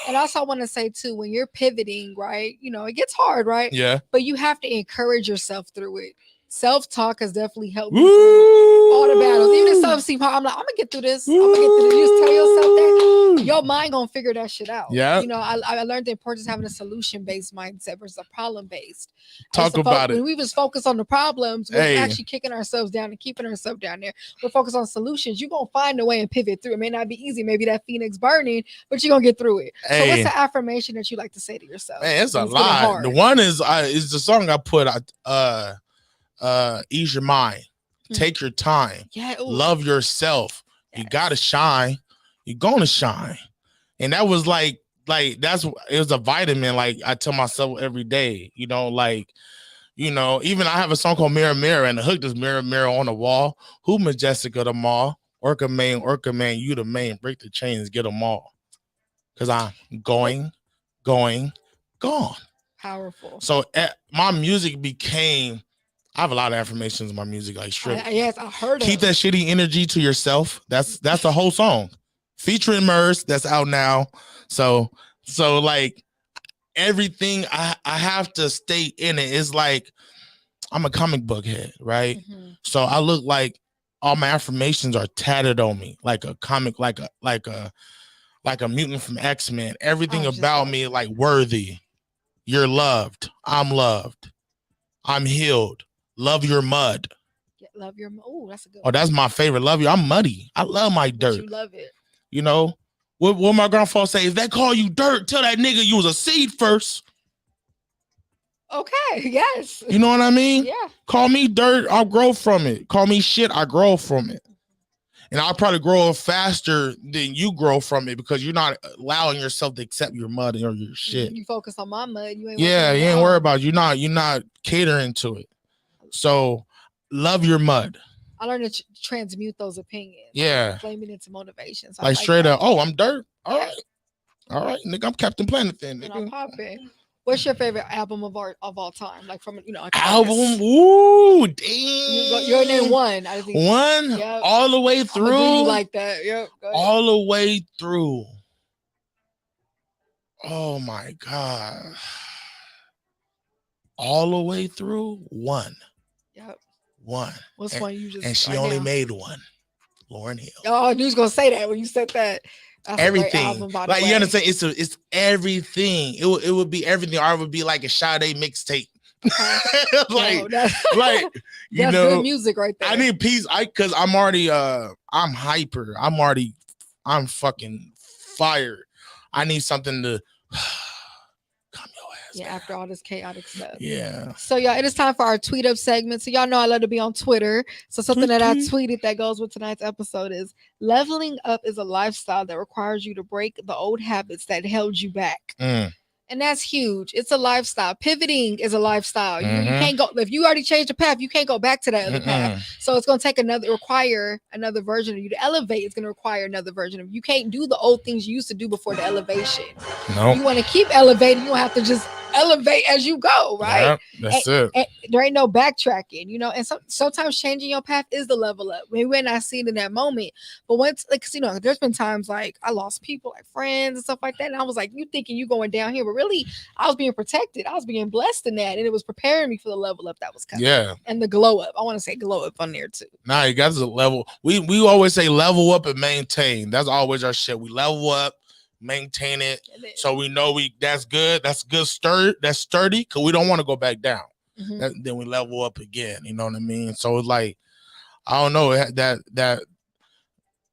S1: And also I want to say too, when you're pivoting, right? It gets hard, right?
S2: Yeah.
S1: But you have to encourage yourself through it. Self-talk has definitely helped me through all the battles. Even if something seems hard, I'm like, I'm gonna get through this. I'm gonna get through this. You just tell yourself that your mind gonna figure that shit out.
S2: Yeah.
S1: I learned the importance of having a solution-based mindset versus a problem-based.
S2: Talk about it.
S1: When we was focused on the problems, we're actually kicking ourselves down and keeping ourselves down there. We're focused on solutions. You're gonna find a way and pivot through. It may not be easy, maybe that phoenix burning, but you're gonna get through it. So what's the affirmation that you like to say to yourself?
S2: Man, it's a lot. The one is the song I put ease your mind, take your time, love yourself. You gotta shine. You're gonna shine. And that was it was a vitamin. Like I tell myself every day, even I have a song called Mirror Mirror, and the hook is mirror mirror on the wall, who majestic of them all, orca man, you the main, break the chains, get them all, because I'm gone.
S1: Powerful.
S2: So my music became, I have a lot of affirmations in my music, like straight.
S1: Yes, I heard it.
S2: Keep that shitty energy to yourself. That's the whole song, featuring Murs. That's out now. So like everything, I have to stay in it. It's like I'm a comic book head, right? So I look like all my affirmations are tatted on me, like a comic, like a mutant from X-Men. Everything about me, like worthy. You're loved. I'm healed. Love your mud.
S1: Love your mud. Oh, that's a good one.
S2: Oh, that's my favorite. Love you. I'm muddy. I love my dirt.
S1: You love it.
S2: What my grandfather say? If they call you dirt, tell that nigga you was a seed first.
S1: Okay. Yes.
S2: You know what I mean?
S1: Yeah.
S2: Call me dirt, I'll grow from it. Call me shit, I grow from it. And I'll probably grow faster than you grow from it because you're not allowing yourself to accept your mud or your shit.
S1: You focus on my mud. You ain't
S2: worried about it. You're not catering to it. So love your mud.
S1: I learned to transmute those opinions.
S2: Yeah.
S1: Flame it into motivation. So
S2: like straight up, oh, I'm dirt. All right. All right, nigga, I'm Captain Planet then,
S1: And I'm
S2: nigga.
S1: popping. What's your favorite album of art of all time? Like from like an
S2: Album,
S1: artist.
S2: ooh,
S1: Your name
S2: damn.
S1: one. I think.
S2: One
S1: Yep.
S2: all the way
S1: I'm gonna do you
S2: through.
S1: like that. Yep. Go ahead.
S2: All the way through. Oh my God. All the way through. One.
S1: Yep.
S2: One.
S1: What's one you just
S2: And she
S1: right
S2: only
S1: now?
S2: made one. Lauryn Hill.
S1: Oh, I knew you was gonna say that when you said that. That's a great
S2: Everything.
S1: album, by the
S2: Like
S1: way.
S2: you understand, it's everything. It would be everything. Or it would be like a Sade mixtape. like
S1: Yo, that's
S2: you
S1: that's
S2: know,
S1: good music right there.
S2: I need peace. Cause I'm already I'm hyper. I'm fucking fired. I need something to calm your ass
S1: Yeah,
S2: down.
S1: after all this chaotic stuff.
S2: Yeah.
S1: So y'all, it is time for our tweet up segment. So y'all know I love to be on Twitter. So something that I tweeted that goes with tonight's episode is leveling up is a lifestyle that requires you to break the old habits that held you back. And that's huge. It's a lifestyle. Pivoting is a lifestyle. You can't go if you already changed the path, you can't go back to that other path. So it's gonna take require another version of you to elevate. It's gonna require another version of you. You can't do the old things you used to do before the elevation.
S2: No.
S1: You want to keep elevating, you have to just elevate as you go, right?
S2: Yep, that's it.
S1: And there ain't no backtracking, and sometimes changing your path is the level up. Maybe we're not seeing it in that moment, but once, like, there's been times like I lost people, like friends and stuff like that, and I was like, you thinking you going down here, but really I was being protected. I was being blessed in that, and it was preparing me for the level up that was coming.
S2: Yeah,
S1: and the glow up. I want to say glow up on there too.
S2: Nah, you got to level. We always say level up and maintain. That's always our shit. We level up, maintain it, so we know that's good. That's good. That's sturdy, because we don't want to go back down. Then we level up again. You know what I mean? So it's like, I don't know,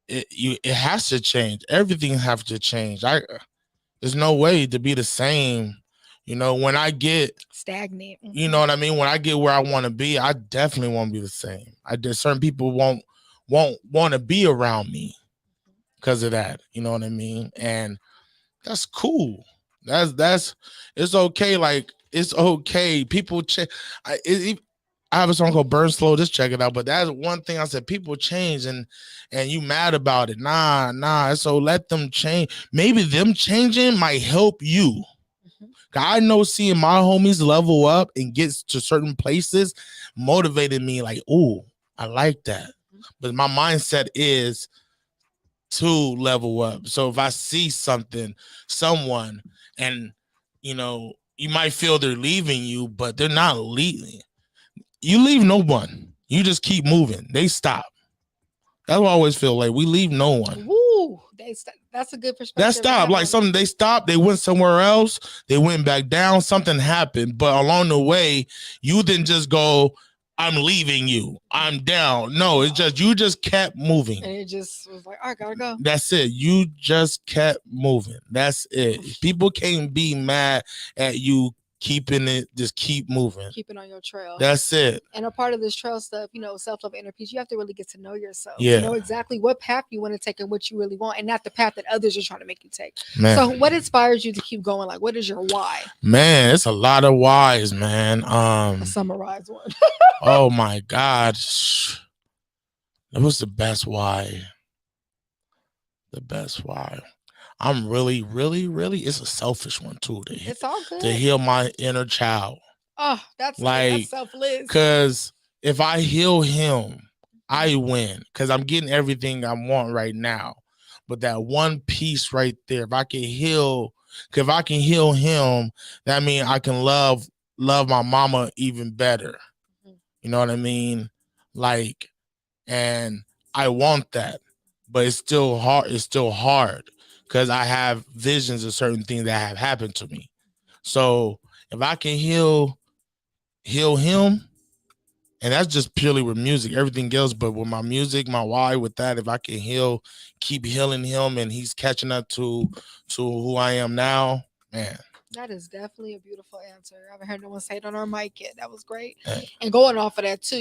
S2: it has to change. Everything has to change. There's no way to be the same. When I get
S1: stagnant,
S2: you know what I mean? When I get where I want to be, I definitely won't be the same. Certain people won't want to be around me because of that. You know what I mean? And that's cool. That's it's okay. Like, it's okay. People change. I have a song called Burn Slow. Just check it out. But that's one thing I said. People change, and you mad about it. Nah. So let them change. Maybe them changing might help you. I know seeing my homies level up and get to certain places motivated me. Like, ooh, I like that. But my mindset is to level up. So if I see someone, and you might feel they're leaving you, but they're not leaving. You leave no one. You just keep moving. They stop. That's what I always feel like. We leave no one.
S1: Woo! That's a good perspective.
S2: That stopped. Like something, they stopped. They went somewhere else. They went back down. Something happened. But along the way, you didn't just go, I'm leaving you. I'm down. No, it's just, you just kept moving.
S1: And it just was like, all right, gotta go.
S2: That's it. You just kept moving. That's it. People can't be mad at you keeping it, just keep moving.
S1: Keeping on your trail.
S2: That's it.
S1: And a part of this trail stuff, self-love, inner peace, you have to really get to know yourself.
S2: Yeah.
S1: Know exactly what path you want to take and what you really want, and not the path that others are trying to make you take.
S2: Man.
S1: So what inspires you to keep going? Like, what is your why?
S2: Man, it's a lot of whys, man.
S1: Summarize one.
S2: Oh my God. That was the best why. The best why. I'm really, it's a selfish one too.
S1: It's all good.
S2: To heal my inner child.
S1: Oh, that's
S2: like,
S1: that's selfless.
S2: Because if I heal him, I win. Because I'm getting everything I want right now. But that one piece right there, if I can heal him, that means I can love my mama even better. You know what I mean? Like, and I want that, but it's still hard. It's still hard because I have visions of certain things that have happened to me. So if I can heal him, and that's just purely with music, everything else, but with my music, my why with that, if I can keep healing him, and he's catching up to who I am now, man.
S1: That is definitely a beautiful answer. I haven't heard no one say it on our mic yet. That was great. And going off of that too,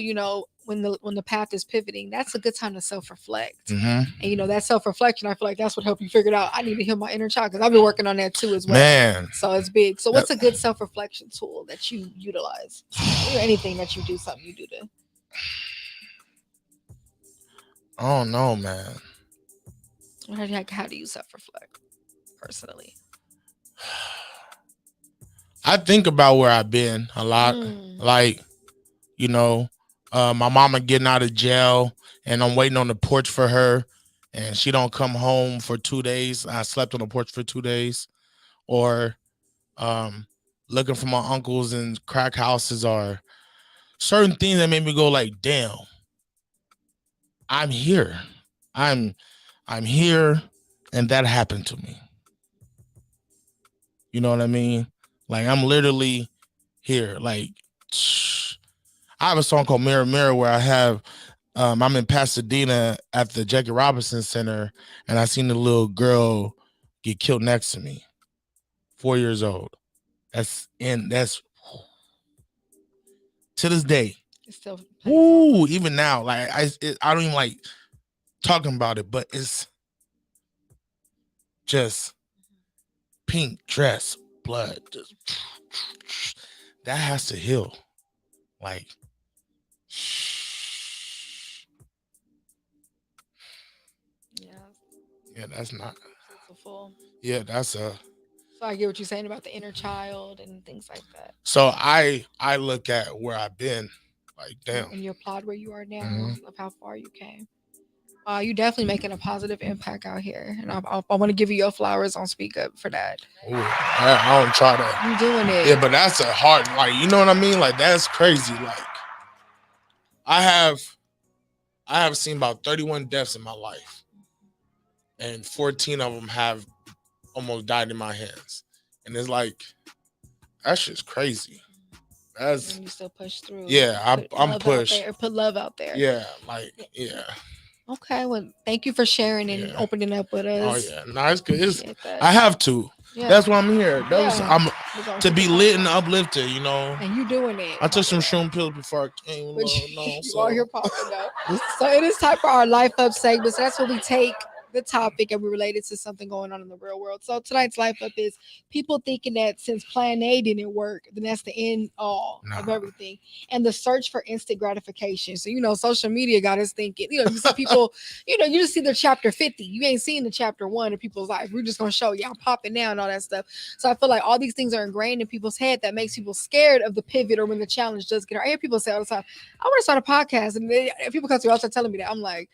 S1: when the path is pivoting, that's a good time to self-reflect. And that self-reflection, I feel like that's what helped you figure out, I need to heal my inner child, because I've been working on that too as well. Man. So it's big. So what's a good self-reflection tool that you utilize? Or anything that you do, something you do to?
S2: I don't know, man.
S1: How do you self-reflect personally?
S2: I think about where I've been a lot. Like, you know, my mama getting out of jail and I'm waiting on the porch for her and she don't come home for 2 days. I slept on the porch for 2 days. Or looking for my uncles in crack houses, or certain things that made me go like, damn, I'm here. I'm here, and that happened to me. You know what I mean? Like, I'm literally here. Like, I have a song called Mirror Mirror where I have I'm in Pasadena at the Jackie Robinson Center, and I seen the little girl get killed next to me, 4 years old. That's to this day.
S1: It still
S2: Ooh, even now, like I don't even like talking about it, but it's just pink dress, blood, just that has to heal. Like, yeah, that's not. Yeah, that's a.
S1: So I get what you're saying about the inner child and things like that.
S2: So I look at where I've been, like, damn,
S1: and you applaud where you are now of how far you came. You definitely making a positive impact out here, and I want to give you your flowers on Speak Up for that.
S2: Ooh, I don't try that.
S1: You doing it?
S2: Yeah, but that's a hard, like, you know what I mean? Like, that's crazy. Like, I have seen about 31 deaths in my life, and 14 of them have almost died in my hands, and it's like, that shit's crazy. That's,
S1: and you still push through.
S2: Yeah, I'm pushed.
S1: Put love out there.
S2: Yeah, like, yeah.
S1: Okay, well, thank you for sharing and opening up with us.
S2: Oh yeah, no, it's good. I have to. Yeah. That's why I'm here. I'm to be lit and uplifted, you know.
S1: And you doing it.
S2: I took some shroom pills before I came.
S1: You are here popping up. So it is time for our Life Up segment. So that's what we take the topic and we relate it to something going on in the real world. So tonight's Life Up is people thinking that since Plan A didn't work, then that's the end all of everything. And the search for instant gratification. So, you know, social media got us thinking, you know, you see people, you know, you just see the chapter 50. You ain't seen the chapter 1 of people's life. We're just going to show you, I'm popping now and all that stuff. So I feel like all these things are ingrained in people's head that makes people scared of the pivot or when the challenge does get hard. I hear people say all the time, I want to start a podcast. And people come to me also telling me that. I'm like,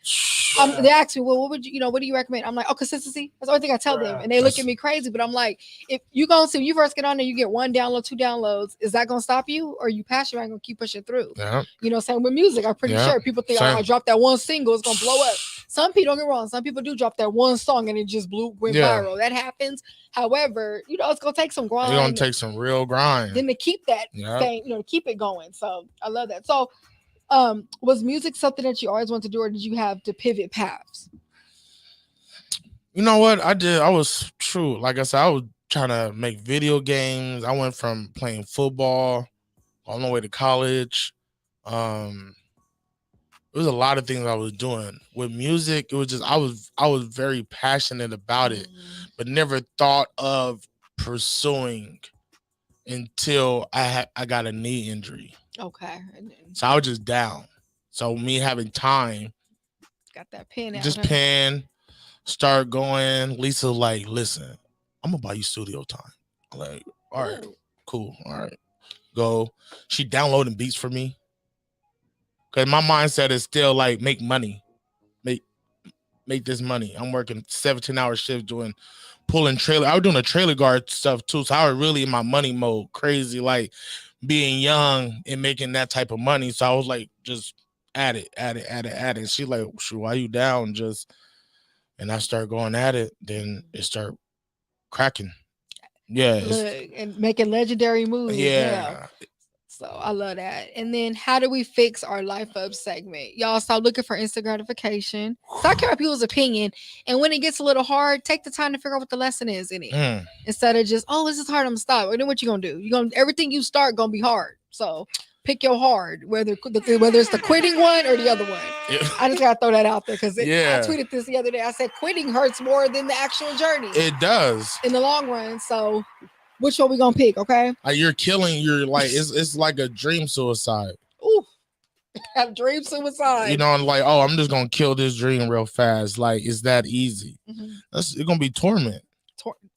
S1: they ask me, well, what would you know, what do you recommend? I'm like, oh, consistency. That's the only thing I tell them. And they look at me crazy, but I'm like, if you gonna see when you first get on there, you get 1 download, 2 downloads, is that gonna stop you? Or are you passionate and gonna keep pushing through? Yeah. You know, same with music. I'm pretty sure people think I dropped that one single, it's gonna blow up. Some people, don't get wrong, some people do drop that one song and it just went viral. That happens. However, you know, it's gonna take some grind.
S2: It's gonna take some real grind.
S1: Then to keep that thing, you know, to keep it going. So I love that. So was music something that you always wanted to do, or did you have to pivot paths?
S2: You know what? I did. I was true. Like I said, I was trying to make video games. I went from playing football on the way to college. There was a lot of things I was doing. With music, it was just I was very passionate about it, but never thought of pursuing until I got a knee injury.
S1: Okay.
S2: So I was just down. So me having time,
S1: got that pen out.
S2: Just pen, start going. Lisa's like, listen, I'm gonna buy you studio time. I'm like, all right, cool. All right. Go. She downloading beats for me. Cause my mindset is still like make money. Make this money. I'm working 17-hour shifts pulling trailer. I was doing a trailer guard stuff too. So I was really in my money mode, crazy, like being young and making that type of money. So I was like, just at it. She's like, shoot, why you down? And I start going at it. Then it start cracking. Yeah.
S1: Look, and making legendary moves. Yeah. So I love that. And then how do we fix our Life Up segment? Y'all stop looking for instant gratification. Stop caring about people's opinion. And when it gets a little hard, take the time to figure out what the lesson is in it. Instead of just, oh, this is hard, I'm gonna stop. And then what you gonna do? Everything you start gonna be hard. So pick your hard, whether it's the quitting one or the other one. Yeah. I just gotta throw that out there because I tweeted this the other day. I said quitting hurts more than the actual journey.
S2: It does
S1: in the long run. So which one we gonna pick? Okay,
S2: you're killing. You're like it's like a dream suicide.
S1: Ooh, have dream suicide.
S2: You know, and like, oh, I'm just gonna kill this dream real fast. Like, it's that easy. It's gonna be torment.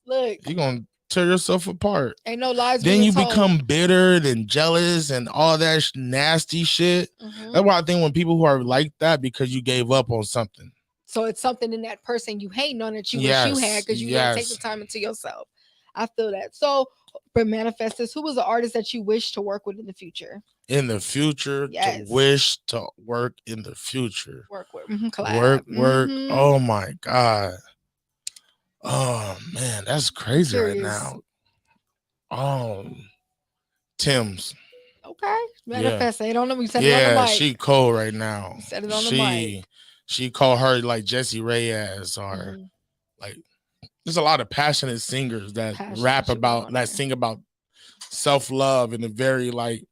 S1: Look,
S2: you're gonna tear yourself apart.
S1: Ain't no lies.
S2: Then you
S1: told.
S2: become bitter and jealous and all that nasty shit. That's why I think when people who are like that, because you gave up on something.
S1: So it's something in that person you hating on that you wish you had because you didn't take the time into yourself. I feel that. So, but manifest this. Who was the artist that you wish to work with in the future?
S2: In the future, to wish to work in the future.
S1: Work with. Collab.
S2: Work. Oh my God. Oh man, that's crazy right now. Tim's.
S1: Okay. Manifest. Yeah. Don't know. We said it on the mic.
S2: She cold right now.
S1: We said it on the mic.
S2: She called her like Jessie Reyes or like there's a lot of passionate singers that rap about that sing about self-love in a very like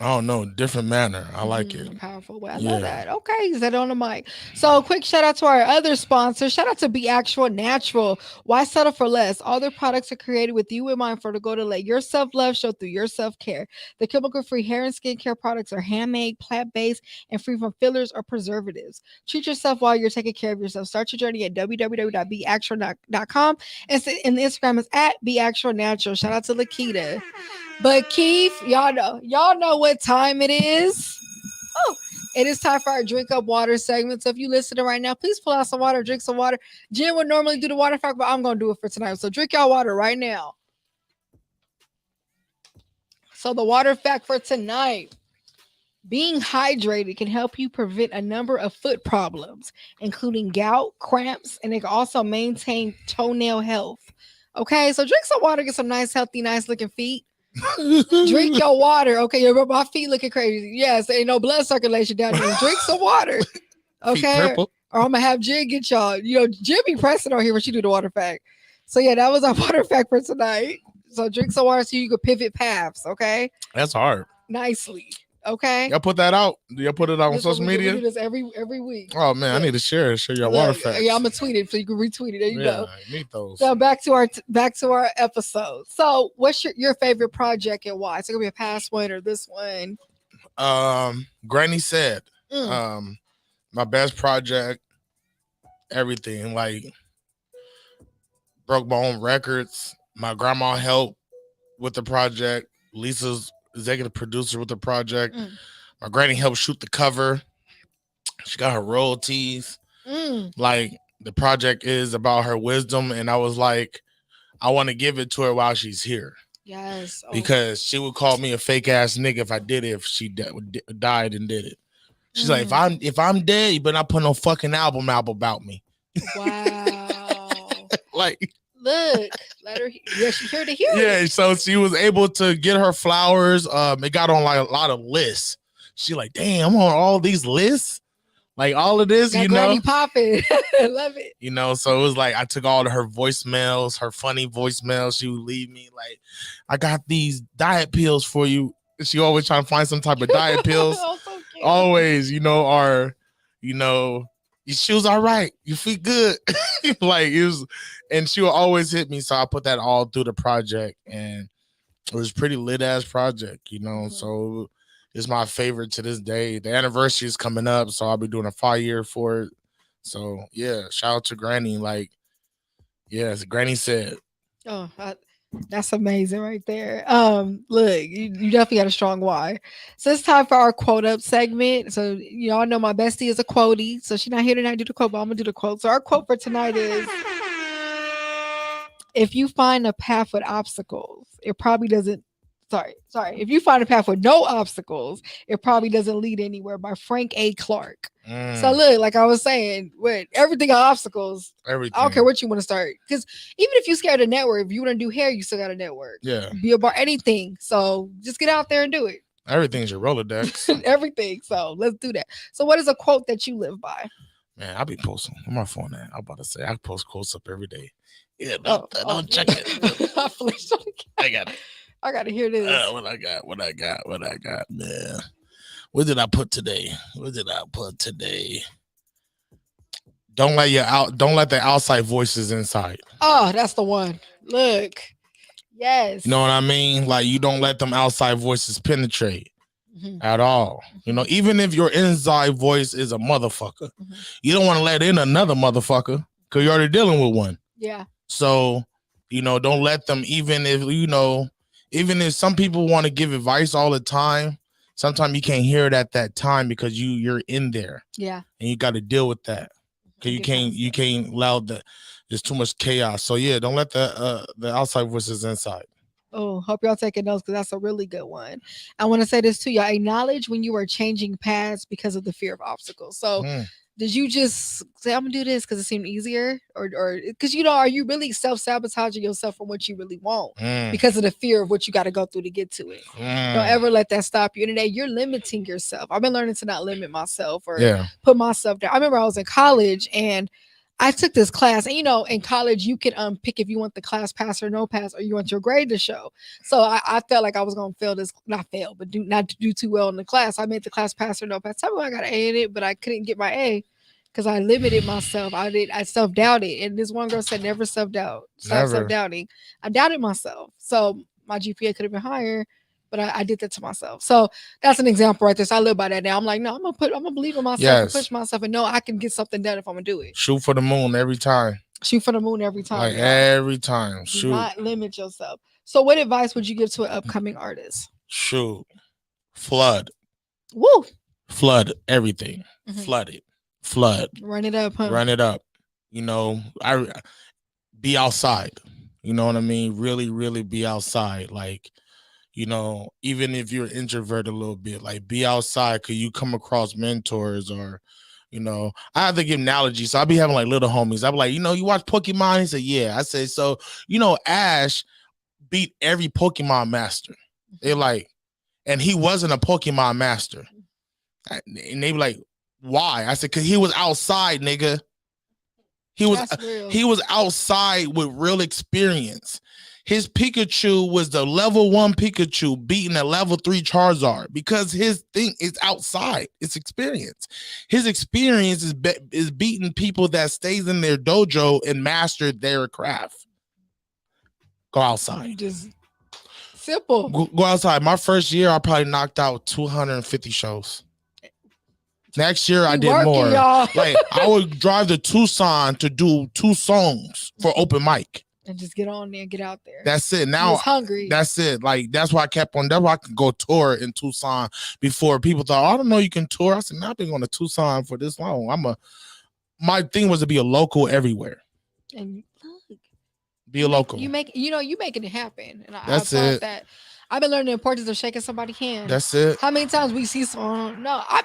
S2: I don't know, different manner. I like it.
S1: Powerful way. I love that. Okay, you said it on the mic. So quick shout out to our other sponsors. Shout out to Be Actual Natural. Why settle for less? All their products are created with you in mind for the goal to let your self-love show through your self-care. The chemical-free hair and skincare products are handmade, plant-based, and free from fillers or preservatives. Treat yourself while you're taking care of yourself. Start your journey at www.beactual.com and the Instagram is at beactualnatural. Shout out to Lakita. But Keith, y'all know what time it is. Oh, it is time for our drink up water segment. So if you listening right now, please pull out some water, drink some water. Jen would normally do the water fact, but I'm gonna do it for tonight. So drink y'all water right now. So the water fact for tonight: being hydrated can help you prevent a number of foot problems, including gout, cramps, and it can also maintain toenail health. Okay, so drink some water, get some nice, healthy, nice looking feet. Drink your water. Okay, my feet looking crazy. Yes, ain't no blood circulation down there. Drink some water. Okay, or I'm gonna have Jen get y'all. Jen be pressing on here when she do the water fact. So yeah, that was our water fact for tonight. So drink some water so you can pivot paths. Okay,
S2: that's hard.
S1: Nicely. Okay.
S2: Y'all put that out? Do y'all put it out on social media?
S1: We do this every week.
S2: Oh man, I need to share your water facts.
S1: Yeah, I'm gonna tweet it so you can retweet it. There you go.
S2: I need those.
S1: So back to our episode. So what's your favorite project and why? It's gonna be a past one or this one.
S2: Granny Said. My best project, everything. Like broke my own records. My grandma helped with the project. Lisa's executive producer with the project. My granny helped shoot the cover. She got her royalties. Like the project is about her wisdom, and I was like, I want to give it to her while she's here.
S1: Yes,
S2: because she would call me a fake ass nigga if I did it. If she died and did it, she's like, if I'm dead, you better not put no fucking album about me.
S1: Wow.
S2: Like.
S1: Look, let her. Yeah, she's here to hear.
S2: Yeah, so she was able to get her flowers. It got on like a lot of lists. She like, damn, I'm on all these lists, like all of this,
S1: that Granny popping. Love it.
S2: So it was like I took all of her voicemails, her funny voicemails. She would leave me like, I got these diet pills for you. She always trying to find some type of diet pills.
S1: So
S2: always, your shoes all right, your feet good. Like it was, and she will always hit me. So I put that all through the project, and it was pretty lit ass project, So it's my favorite to this day. The anniversary is coming up, so I'll be doing a 5-year for it. So yeah, shout out to Granny. Like, yes, Granny Said.
S1: Oh, that's amazing right there. Look, you definitely got a strong why. So it's time for our quote up segment. So y'all know my bestie is a quotey, so she's not here tonight to do the quote, but I'm gonna do the quote. So our quote for tonight is: if you find a path with obstacles, it probably doesn't. Sorry. If you find a path with no obstacles, it probably doesn't lead anywhere. By Frank A. Clark. So look, like I was saying, with everything are obstacles.
S2: Everything.
S1: I don't care what you want to start, because even if you scared to network, if you want to do hair, you still got to network.
S2: Yeah.
S1: Be about anything. So just get out there and do it.
S2: Everything's your Rolodex.
S1: Everything. So let's do that. So what is a quote that you live by?
S2: Man, I'll be posting on my phone. I'm about to say I post quotes up every day. Yeah, don't check it. I got it.
S1: I gotta hear this.
S2: What I got, man. What did I put today? Don't let the outside voices inside.
S1: Oh, that's the one. Look. Yes.
S2: You know what I mean? Like, you don't let them outside voices penetrate at all. Even if your inside voice is a motherfucker, you don't want to let in another motherfucker because you're already dealing with one.
S1: Yeah.
S2: So Don't let them, even if some people want to give advice all the time, sometimes you can't hear it at that time because you're in there.
S1: Yeah.
S2: And you got to deal with that. Because you can't allow that. There's too much chaos. So yeah, don't let the outside voices inside.
S1: Oh, hope y'all taking notes because that's a really good one. I want to say this to y'all. Acknowledge when you are changing paths because of the fear of obstacles. So did you just say, I'm gonna do this because it seemed easier? Or because are you really self-sabotaging yourself from what you really want because of the fear of what you got to go through to get to it? Don't ever let that stop you. And today you're limiting yourself. I've been learning to not limit myself or put myself down. I remember I was in college and I took this class, and in college you can pick if you want the class pass or no pass, or you want your grade to show. So I felt like I was gonna fail this, not fail, but not do too well in the class. I made the class pass or no pass. Tell me I got an A in it, but I couldn't get my A because I limited myself. I self-doubted, and this one girl said never self-doubt. Stop self-doubting. I doubted myself, so my GPA could have been higher. But I did that to myself. So that's an example right there. So I live by that now. I'm like, no, I'm gonna believe in myself and push myself and know I can get something done if I'm gonna do it.
S2: Shoot for the moon every time.
S1: Shoot for the moon every time.
S2: Like every time.
S1: Do not limit yourself. So what advice would you give to an upcoming artist?
S2: Shoot. Flood.
S1: Woo.
S2: Flood everything. Flood it. Flood.
S1: Run it up, huh?
S2: Run it up. I be outside. You know what I mean? Really, really be outside. Like, even if you're introverted a little bit, like be outside because you come across mentors or, I have to give analogies. So I be having like little homies. I be like, you watch Pokemon? He said, yeah. I said, so, Ash beat every Pokemon master. They're like, and he wasn't a Pokemon master. And they be like, why? I said, because he was outside, nigga. He was outside with real experience. His Pikachu was the level 1 Pikachu beating a level 3 Charizard because his thing is outside. It's experience. His experience is beating people that stays in their dojo and mastered their craft. Go outside.
S1: Just simple.
S2: Go outside. My first year, I probably knocked out 250 shows. Next year, I did more. Like I would drive to Tucson to do 2 songs for open mic.
S1: And just get on there and get out there.
S2: That's it. Now
S1: hungry.
S2: That's it. Like that's why I kept on. That's why I could go tour in Tucson before people thought, I don't know you can tour. I said, I've been going to Tucson for this long. My thing was to be a local everywhere.
S1: And look,
S2: be a local.
S1: You making it happen. And
S2: that's it.
S1: That I've been learning the importance of shaking somebody's hand.
S2: That's it.
S1: How many times we see someone? No, hi,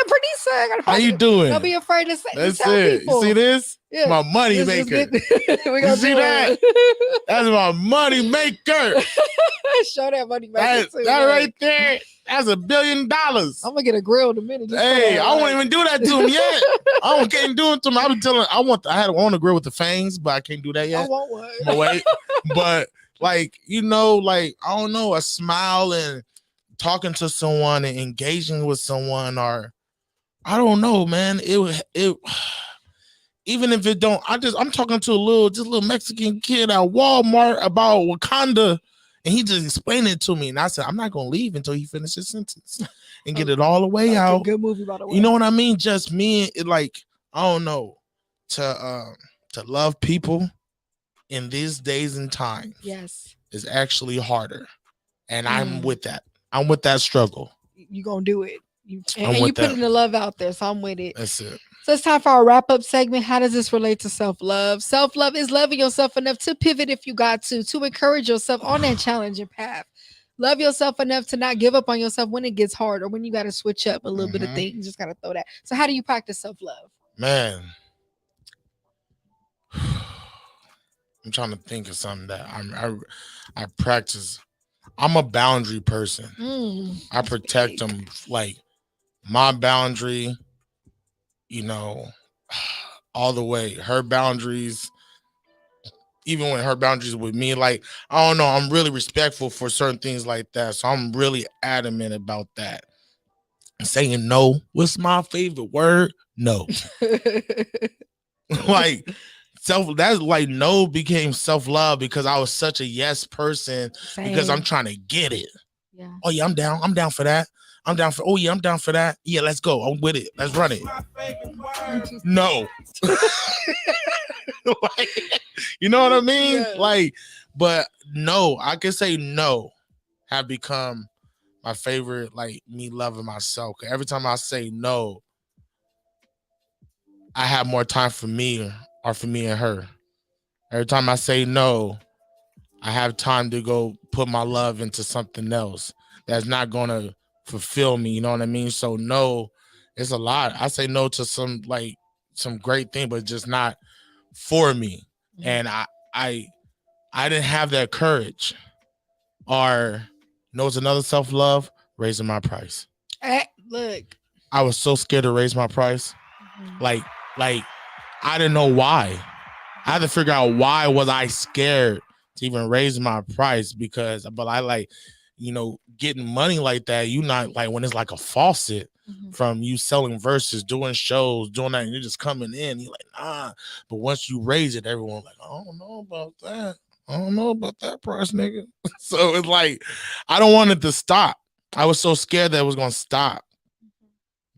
S1: Pranisa.
S2: How you doing?
S1: Don't be afraid to say.
S2: That's it.
S1: People.
S2: You see this? Yeah. My money maker. You see that? That's my money maker.
S1: Show that money maker.
S2: That right there. That's $1 billion. I'm
S1: gonna get a grill in a minute.
S2: Hey, I won't even do that to him yet. I can't do it to him. I've been telling. I want a grill with the fangs, but I can't do that yet.
S1: I want one.
S2: I'm wait, but. Like, I don't know, a smile and talking to someone and engaging with someone, or I don't know, man. It even if it don't, I'm talking to a little Mexican kid at Walmart about Wakanda, and he just explained it to me, and I said, I'm not gonna leave until he finishes his sentence and get it all the way out.
S1: A good movie, by the way.
S2: You know what I mean? Just me, I don't know, to love people in these days and times,
S1: yes,
S2: is actually harder, and I'm with that. I'm with that struggle.
S1: You gonna do it. You putting the love out there, so I'm with it.
S2: That's it.
S1: So it's time for our wrap-up segment. How does this relate to self-love? Self-love is loving yourself enough to pivot if you got to encourage yourself on that challenging path. Love yourself enough to not give up on yourself when it gets hard or when you got to switch up a little bit of things. Just got to throw that. So how do you practice self-love?
S2: Man. I'm trying to think of something that I practice. I'm a boundary person. I protect them, like my boundary, all the way. Her boundaries, even when her boundaries with me, like, I don't know, I'm really respectful for certain things like that. So I'm really adamant about that. Saying no, what's my favorite word? No. Like, that's like no became self-love because I was such a yes person. Same. Because I'm trying to get it.
S1: Yeah.
S2: Oh yeah, I'm down for that. I'm down for that. Yeah, let's go. I'm with it. Let's run it. No. Like, you know what I mean?
S1: Yes.
S2: Like, but no, I can say no have become my favorite, like me loving myself. Every time I say no, I have more time for me or for me and her. Every time I say no, I have time to go put my love into something else that's not gonna fulfill me. You know what I mean? So no, it's a lot. I say no to some great thing, but just not for me.
S1: Mhm.
S2: And I I didn't have that courage. Or it's another self-love, raising my price.
S1: Look.
S2: I was so scared to raise my price.
S1: Mhm.
S2: Like I didn't know why. I had to figure out why was I scared to even raise my price but I like, getting money like that, you not like when it's like a faucet
S1: Mhm.
S2: from you selling verses, doing shows, doing that, and you're just coming in, you're like, nah. But once you raise it, everyone's like, I don't know about that. I don't know about that price, nigga. So it's like, I don't want it to stop. I was so scared that it was going to stop.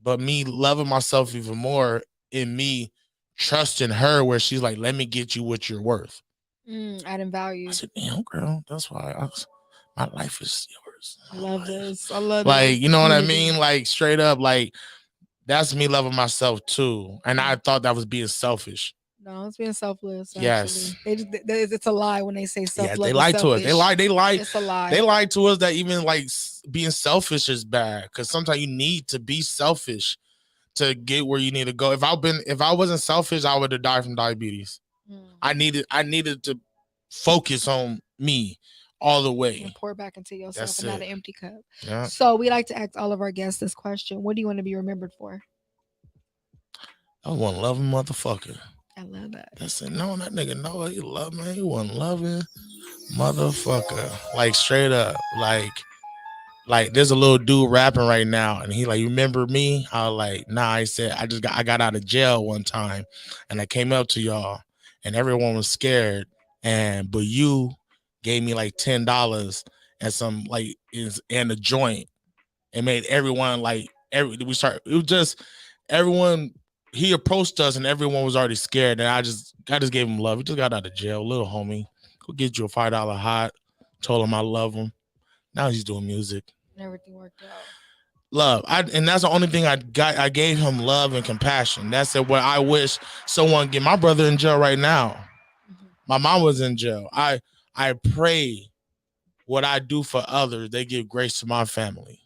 S2: But me loving myself even more in me trusting her where she's like, let me get you what you're worth.
S1: Adding value.
S2: I said, damn, girl, that's why my life is yours.
S1: I love this. I love
S2: like,
S1: this.
S2: you know what I
S1: Unity.
S2: mean? Like, straight up, like, that's me loving myself too. And I thought that was being selfish.
S1: No, it's being selfless.
S2: Yes.
S1: Actually, it's a lie when they say self love.
S2: They lied to us. They lied.
S1: It's a lie.
S2: They lied to us that even like being selfish is bad because sometimes you need to be selfish to get where you need to go. If I wasn't selfish, I would have died from diabetes. I needed to focus on me all the way
S1: and pour back into yourself
S2: That's
S1: and not
S2: it.
S1: an empty cup.
S2: Yeah.
S1: So we like to ask all of our guests this question: what do you want to be remembered for?
S2: I was one loving motherfucker.
S1: I love that.
S2: That's it. No, that nigga know he love me. He wasn't loving motherfucker. Like straight up. Like there's a little dude rapping right now, and he like, you remember me? I was like, nah. I said I got out of jail one time, and I came up to y'all, and everyone was scared, but you gave me like $10 and some like and a joint, and made everyone like it was just everyone. He approached us, and everyone was already scared, and I just gave him love. He just got out of jail, little homie. Go get you a $5 hot. Told him I love him. Now he's doing music.
S1: And everything worked out.
S2: Love. And that's the only thing I got. I gave him love and compassion. That's it. What I wish someone get. My brother in jail right now. My mom was in jail. I pray what I do for others, they give grace to my family.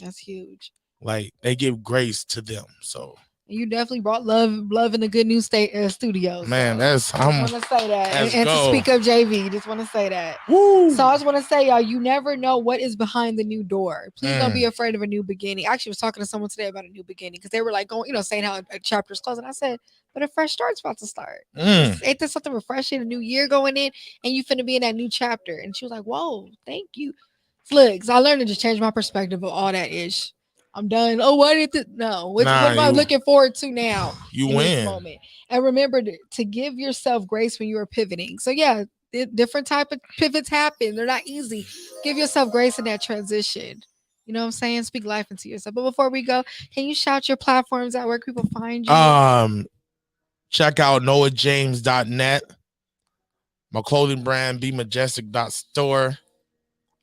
S1: That's huge.
S2: Like they give grace to them. So
S1: you definitely brought love in the Good News Studios.
S2: Man,
S1: so. I want to say that. And to SpeakUpJV, just want to say that.
S2: Woo.
S1: So I just want to say, y'all, you never know what is behind the new door. Please don't be afraid of a new beginning. I actually was talking to someone today about a new beginning because they were like going, saying how a chapter's closed. And I said, but a fresh start's about to start. Ain't there something refreshing, a new year going in, and you finna be in that new chapter? And she was like, whoa, thank you. Look, I learned to just change my perspective of all that ish. I'm done. Oh, what is it? No. What am I looking forward to now?
S2: You win. This
S1: moment. And remember to give yourself grace when you are pivoting. So yeah, different type of pivots happen. They're not easy. Give yourself grace in that transition. You know what I'm saying? Speak life into yourself. But before we go, can you shout your platforms out where people find you?
S2: Check out noajames.net. My clothing brand, BeMajestic.store.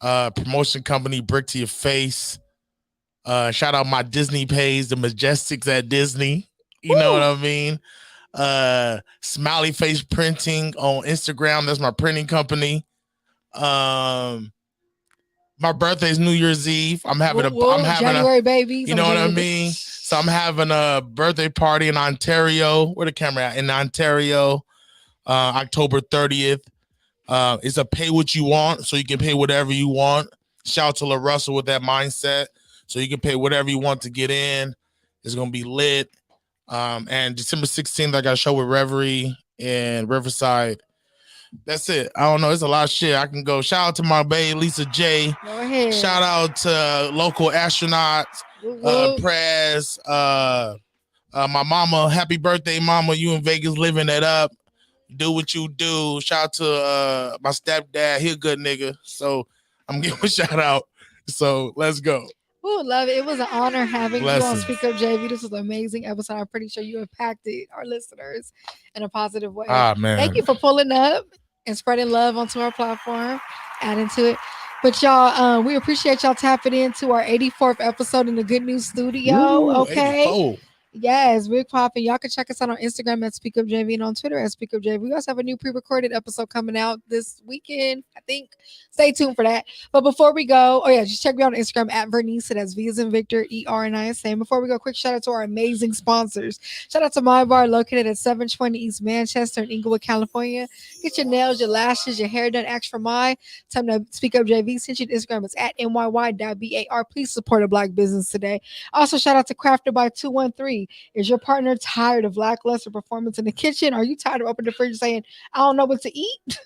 S2: Promotion company, Brick to Your Face. Shout out my Disney page, the Majestics at Disney. You know what I mean? Smiley Face Printing on Instagram. That's my printing company. My birthday's New Year's Eve. I'm having
S1: January babies.
S2: You know what I mean? So I'm having a birthday party in Ontario. Where the camera at? In Ontario, October 30th. It's a pay what you want, so you can pay whatever you want. Shout out to La Russell with that mindset. So you can pay whatever you want to get in. It's gonna be lit. And December 16th, I got a show with Reverie in Riverside. That's it. I don't know. It's a lot of shit. I can go. Shout out to my babe, Lisa J.
S1: Go ahead.
S2: Shout out to local astronauts, Prez, my mama. Happy birthday, mama. You in Vegas living it up. Do what you do. Shout out to my stepdad. He a good nigga. So I'm giving a shout out. So let's go.
S1: Ooh, love it. It was an honor having you on
S2: Blessings.
S1: Speak Up JV. This was an amazing episode. I'm pretty sure you impacted our listeners in a positive way.
S2: Man.
S1: Thank you for pulling up and spreading love onto our platform, adding to it. But y'all, we appreciate y'all tapping into our 84th episode in the Good News Studio.
S2: Ooh,
S1: Okay.
S2: 84.
S1: Yes, Big Poppin'. Y'all can check us out on Instagram at SpeakUpJV and on Twitter at SpeakUpJV. We also have a new pre-recorded episode coming out this weekend, I think. Stay tuned for that. But before we go, just check me out on Instagram at Vernisa. That's V as in Victor, ERNISA. And before we go, quick shout out to our amazing sponsors. Shout out to My Bar, located at 720 East Manchester in Inglewood, California. Get your nails, your lashes, your hair done. Ask for My. Time to Speak Up JV. Send you Instagram. It's at NYY.BAR. Please support a black business today. Also, shout out to Crafted by 213. Is your partner tired of lackluster performance in the kitchen? Are you tired of opening the fridge and saying, I don't know what to eat?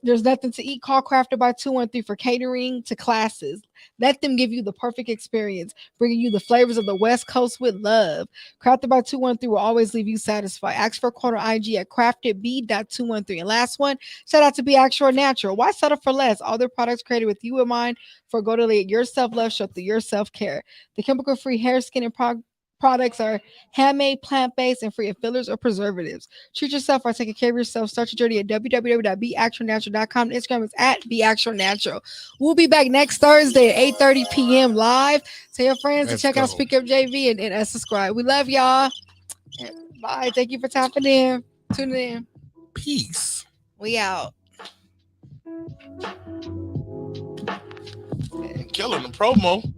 S1: There's nothing to eat. Call Crafted by 213 for catering to classes. Let them give you the perfect experience, bringing you the flavors of the West Coast with love. Crafted by 213 will always leave you satisfied. Ask for a quote on IG at craftedb.213. And last one, shout out to Be Actual Natural. Why settle for less? All their products created with you in mind for go to let your self-love show through your self-care. The chemical-free hair, skin, and products are handmade, plant-based, and free of fillers or preservatives. Treat yourself by taking care of yourself. Start your journey at www.beactualnatural.com. Instagram is at beactualnatural. We'll be back next Thursday at 8:30 p.m. live. Tell your friends to check out Speak Up JV and subscribe. We love y'all. Bye. Thank you for tapping in. Tuning in.
S2: Peace.
S1: We out.
S2: Killing the promo.